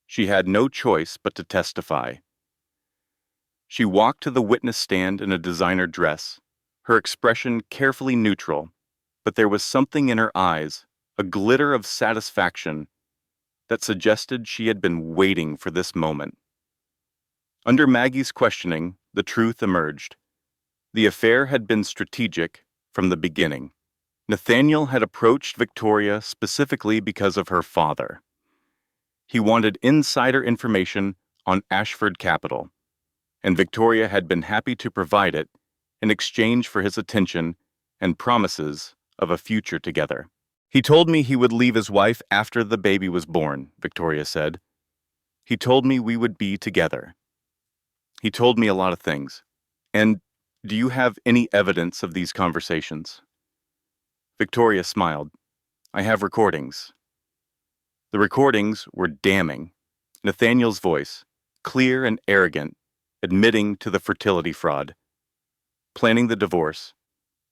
[SPEAKER 1] She had no choice but to testify. She walked to the witness stand in a designer dress, her expression carefully neutral, but there was something in her eyes, a glitter of satisfaction, that suggested she had been waiting for this moment. Under Maggie's questioning, the truth emerged. The affair had been strategic from the beginning. Nathaniel had approached Victoria specifically because of her father. He wanted insider information on Ashford Capital, and Victoria had been happy to provide it in exchange for his attention and promises of a future together. "He told me he would leave his wife after the baby was born," Victoria said. "He told me we would be together. He told me a lot of things. And do you have any evidence of these conversations?" Victoria smiled. "I have recordings." The recordings were damning. Nathaniel's voice, clear and arrogant, admitting to the fertility fraud, planning the divorce,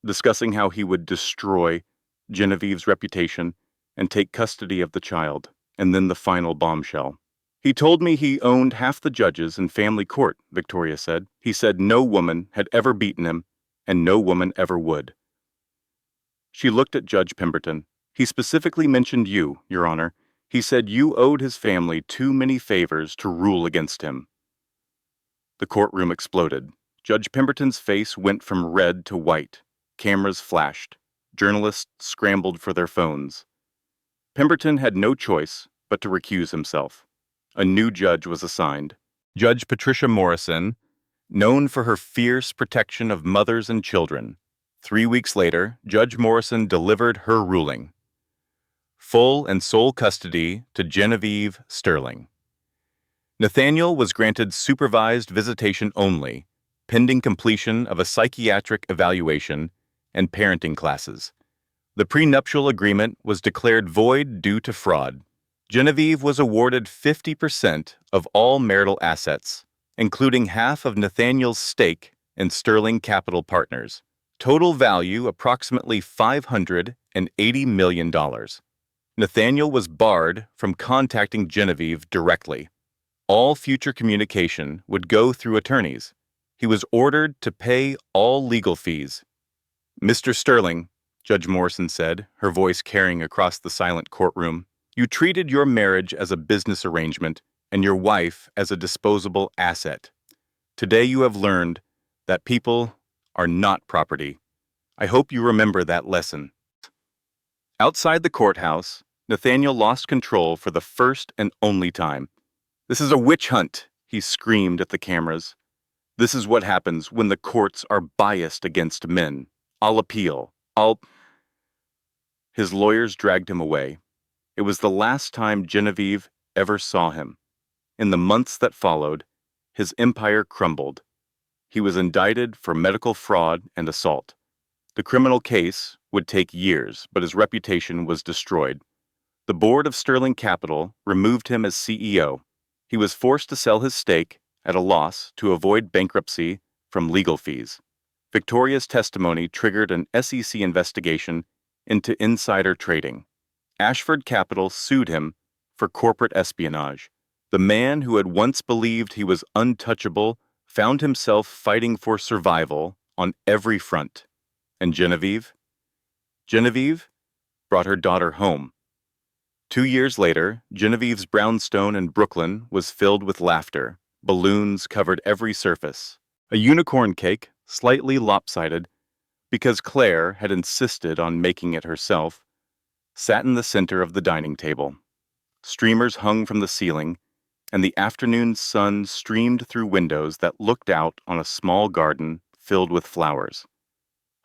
[SPEAKER 1] discussing how he would destroy Genevieve's reputation and take custody of the child, and then the final bombshell. "He told me he owned half the judges in family court," Victoria said. "He said no woman had ever beaten him, and no woman ever would." She looked at Judge Pemberton. "He specifically mentioned you, Your Honor. He said you owed his family too many favors to rule against him." The courtroom exploded. Judge Pemberton's face went from red to white. Cameras flashed. Journalists scrambled for their phones. Pemberton had no choice but to recuse himself. A new judge was assigned. Judge Patricia Morrison, known for her fierce protection of mothers and children. 3 weeks later, Judge Morrison delivered her ruling. Full and sole custody to Genevieve Sterling. Nathaniel was granted supervised visitation only, pending completion of a psychiatric evaluation and parenting classes. The prenuptial agreement was declared void due to fraud. Genevieve was awarded 50% of all marital assets, including half of Nathaniel's stake in Sterling Capital Partners. Total value approximately $580 million. Nathaniel was barred from contacting Genevieve directly. All future communication would go through attorneys. He was ordered to pay all legal fees. "Mr. Sterling," Judge Morrison said, her voice carrying across the silent courtroom, "you treated your marriage as a business arrangement and your wife as a disposable asset. Today you have learned that people are not property. I hope you remember that lesson." Outside the courthouse, Nathaniel lost control for the first and only time. "This is a witch hunt," he screamed at the cameras. "This is what happens when the courts are biased against men. I'll appeal. His lawyers dragged him away. It was the last time Genevieve ever saw him. In the months that followed, his empire crumbled. He was indicted for medical fraud and assault. The criminal case would take years, but his reputation was destroyed. The board of Sterling Capital removed him as CEO. He was forced to sell his stake at a loss to avoid bankruptcy from legal fees. Victoria's testimony triggered an SEC investigation into insider trading. Ashford Capital sued him for corporate espionage. The man who had once believed he was untouchable found himself fighting for survival on every front. And Genevieve? Genevieve brought her daughter home. 2 years later, Genevieve's brownstone in Brooklyn was filled with laughter. Balloons covered every surface. A unicorn cake, slightly lopsided, because Claire had insisted on making it herself, sat in the center of the dining table. Streamers hung from the ceiling, and the afternoon sun streamed through windows that looked out on a small garden filled with flowers.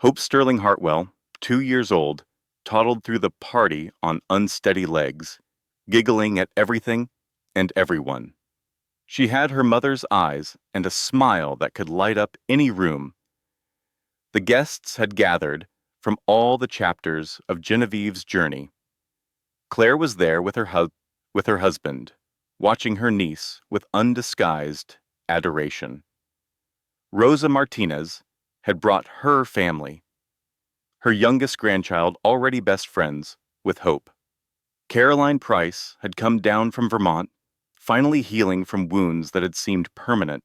[SPEAKER 1] Hope Sterling Hartwell, 2 years old, toddled through the party on unsteady legs, giggling at everything and everyone. She had her mother's eyes and a smile that could light up any room. The guests had gathered from all the chapters of Genevieve's journey. Claire was there with her husband, watching her niece with undisguised adoration. Rosa Martinez had brought her family. her youngest grandchild already best friends with Hope. Caroline Price had come down from Vermont, finally healing from wounds that had seemed permanent.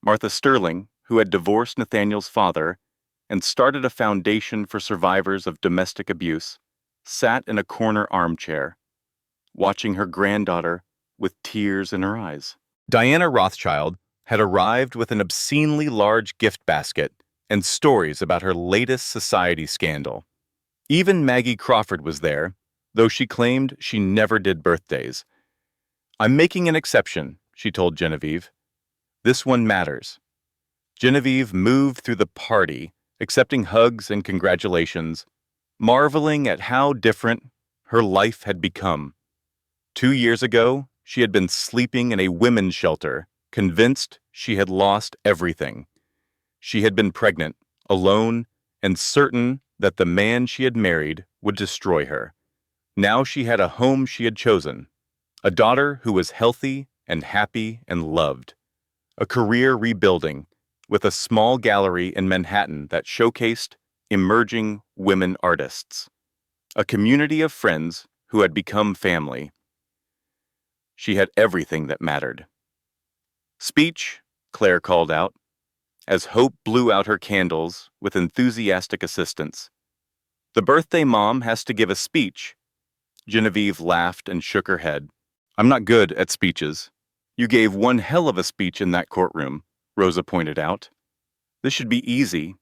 [SPEAKER 1] Martha Sterling, who had divorced Nathaniel's father and started a foundation for survivors of domestic abuse, sat in a corner armchair, watching her granddaughter with tears in her eyes. Diana Rothschild had arrived with an obscenely large gift basket and stories about her latest society scandal. Even Maggie Crawford was there, though she claimed she never did birthdays. "I'm making an exception," she told Genevieve. "This one matters." Genevieve moved through the party, accepting hugs and congratulations, marveling at how different her life had become. 2 years ago, she had been sleeping in a women's shelter, convinced she had lost everything. She had been pregnant, alone, and certain that the man she had married would destroy her. Now she had a home she had chosen, a daughter who was healthy and happy and loved, a career rebuilding, with a small gallery in Manhattan that showcased emerging women artists, a community of friends who had become family. She had everything that mattered. "Speech," Claire called out, as Hope blew out her candles with enthusiastic assistance. "The birthday mom has to give a speech." Genevieve laughed and shook her head. "I'm not good at speeches." "You gave one hell of a speech in that courtroom," Rosa pointed out. "This should be easy."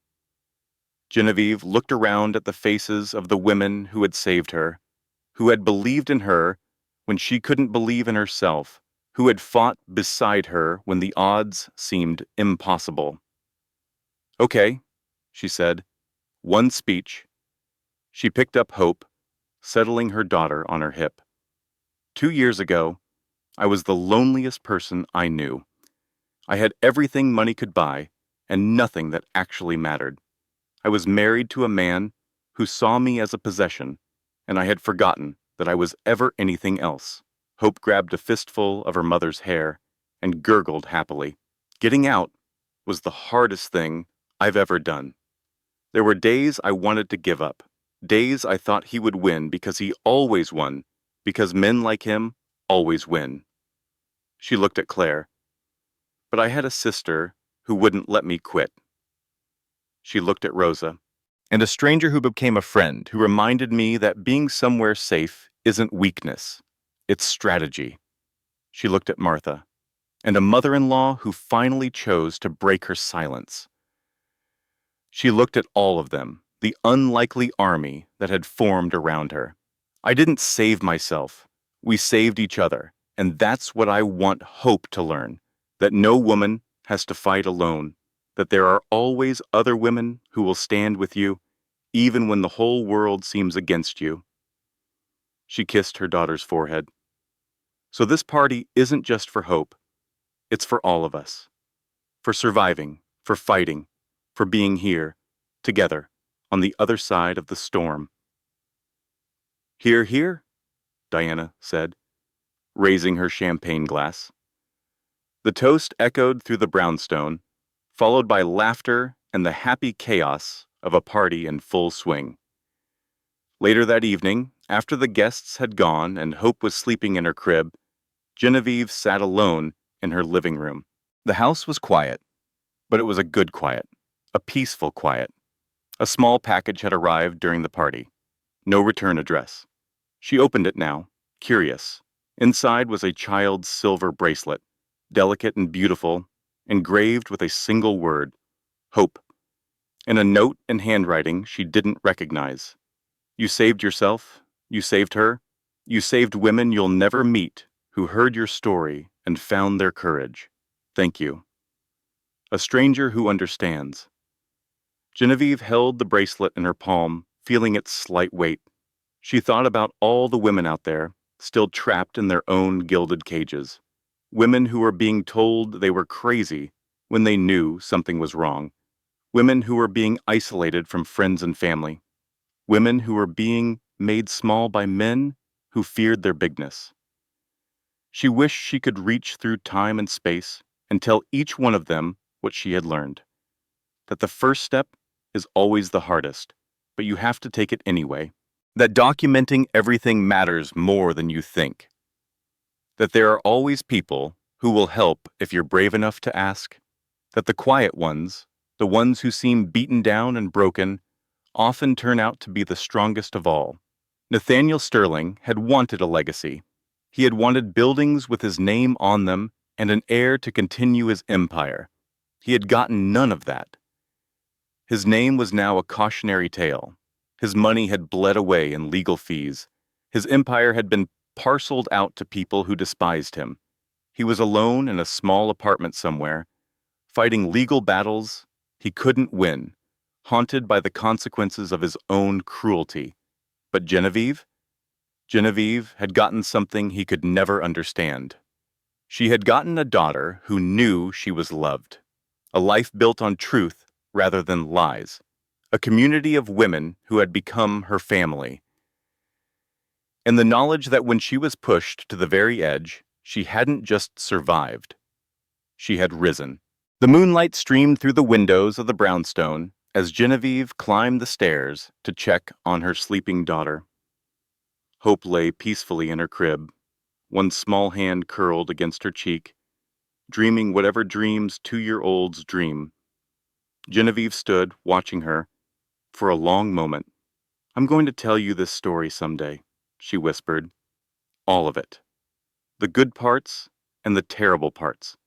[SPEAKER 1] Genevieve looked around at the faces of the women who had saved her, who had believed in her when she couldn't believe in herself, who had fought beside her when the odds seemed impossible. "Okay," she said. "One speech." She picked up Hope, settling her daughter on her hip. 2 years ago, I was the loneliest person I knew. I had everything money could buy, and nothing that actually mattered. I was married to a man who saw me as a possession, and I had forgotten that I was ever anything else. Hope grabbed a fistful of her mother's hair and gurgled happily. Getting out was the hardest thing I've ever done. There were days I wanted to give up, days I thought he would win because he always won, because men like him always win. She looked at Claire. "But I had a sister who wouldn't let me quit." She looked at Rosa. "And a stranger who became a friend, who reminded me that being somewhere safe isn't weakness, it's strategy." She looked at Martha. "And a mother-in-law who finally chose to break her silence." She looked at all of them, the unlikely army that had formed around her. "I didn't save myself. We saved each other, and that's what I want Hope to learn, that no woman has to fight alone, that there are always other women who will stand with you, even when the whole world seems against you." She kissed her daughter's forehead. "So this party isn't just for Hope. It's for all of us. For surviving, for fighting, for being here, together, on the other side of the storm." "Hear, hear," Diana said, raising her champagne glass. The toast echoed through the brownstone, followed by laughter and the happy chaos of a party in full swing. Later that evening, after the guests had gone and Hope was sleeping in her crib, Genevieve sat alone in her living room. The house was quiet, but it was a good quiet, a peaceful quiet. A small package had arrived during the party. No return address. She opened it now, curious. Inside was a child's silver bracelet, delicate and beautiful, engraved with a single word, Hope, and a note in handwriting she didn't recognize. "You saved yourself. You saved her. You saved women you'll never meet who heard your story and found their courage. Thank you. A stranger who understands." Genevieve held the bracelet in her palm, feeling its slight weight. She thought about all the women out there, still trapped in their own gilded cages. Women who were being told they were crazy when they knew something was wrong. Women who were being isolated from friends and family. Women who were being made small by men who feared their bigness. She wished she could reach through time and space and tell each one of them what she had learned. That the first step is always the hardest, but you have to take it anyway. That documenting everything matters more than you think. That there are always people who will help if you're brave enough to ask. That the quiet ones, the ones who seem beaten down and broken, often turn out to be the strongest of all. Nathaniel Sterling had wanted a legacy. He had wanted buildings with his name on them and an heir to continue his empire. He had gotten none of that. His name was now a cautionary tale. His money had bled away in legal fees. His empire had been parceled out to people who despised him. He was alone in a small apartment somewhere, fighting legal battles he couldn't win, haunted by the consequences of his own cruelty. But Genevieve had gotten something he could never understand. She had gotten a daughter who knew she was loved, a life built on truth rather than lies, a community of women who had become her family, and the knowledge that when she was pushed to the very edge, she hadn't just survived, she had risen. The moonlight streamed through the windows of the brownstone as Genevieve climbed the stairs to check on her sleeping daughter. Hope lay peacefully in her crib, one small hand curled against her cheek, dreaming whatever dreams 2-year-olds dream. Genevieve stood, watching her, for a long moment. "I'm going to tell you this story someday," she whispered. "All of it. The good parts and the terrible parts.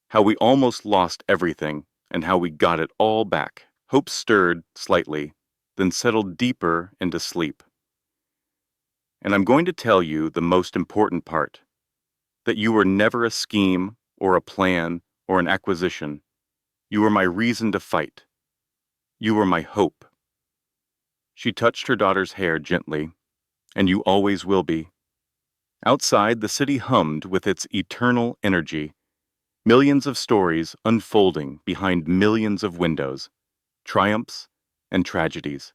[SPEAKER 1] How we almost lost everything and how we got it all back." Hope stirred slightly, then settled deeper into sleep. "And I'm going to tell you the most important part, that you were never a scheme or a plan or an acquisition. You were my reason to fight. You were my hope." She touched her daughter's hair gently. "And you always will be." Outside, the city hummed with its eternal energy. Millions of stories unfolding behind millions of windows. Triumphs and tragedies.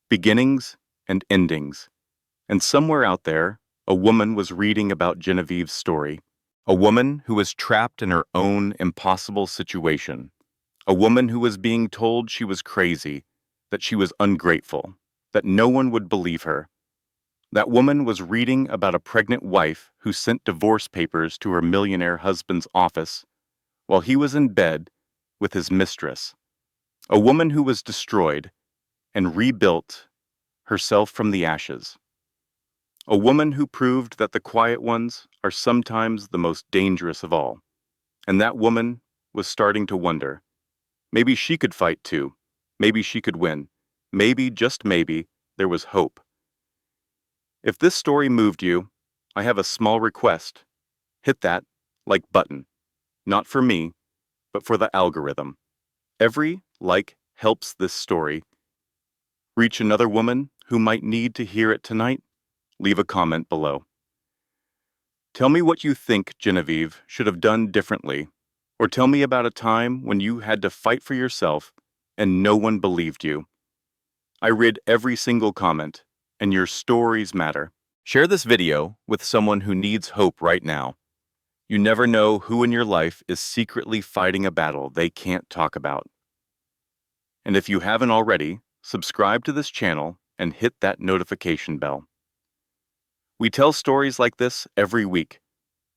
[SPEAKER 1] Beginnings and endings. And somewhere out there, a woman was reading about Genevieve's story. A woman who was trapped in her own impossible situation. A woman who was being told she was crazy, that she was ungrateful, that no one would believe her. That woman was reading about a pregnant wife who sent divorce papers to her millionaire husband's office while he was in bed with his mistress. A woman who was destroyed and rebuilt herself from the ashes. A woman who proved that the quiet ones are sometimes the most dangerous of all. And that woman was starting to wonder. Maybe she could fight too. Maybe she could win. Maybe, just maybe, there was hope. If this story moved you, I have a small request. Hit that like button. Not for me, but for the algorithm. Every like helps this story reach another woman who might need to hear it tonight. Leave a comment below. Tell me what you think Genevieve should have done differently, or tell me about a time when you had to fight for yourself and no one believed you. I read every single comment, and your stories matter. Share this video with someone who needs hope right now. You never know who in your life is secretly fighting a battle they can't talk about. And if you haven't already, subscribe to this channel and hit that notification bell. We tell stories like this every week.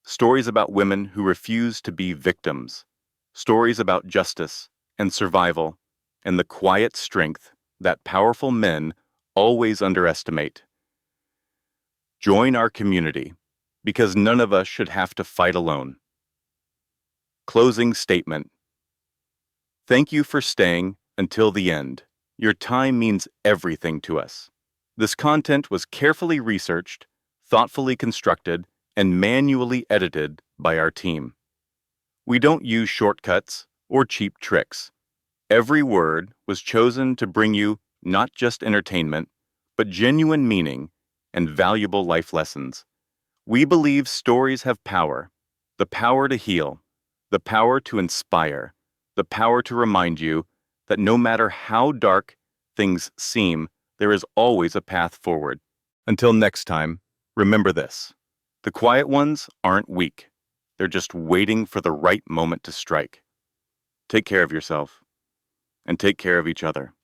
[SPEAKER 1] Stories about women who refuse to be victims. Stories about justice and survival and the quiet strength that powerful men always underestimate. Join our community, because none of us should have to fight alone. Closing statement. Thank you for staying until the end. Your time means everything to us. This content was carefully researched, thoughtfully constructed, and manually edited by our team. We don't use shortcuts or cheap tricks. Every word was chosen to bring you not just entertainment, but genuine meaning and valuable life lessons. We believe stories have power, the power to heal, the power to inspire, the power to remind you that no matter how dark things seem, there is always a path forward. Until next time, remember this. The quiet ones aren't weak. They're just waiting for the right moment to strike. Take care of yourself. and take care of each other.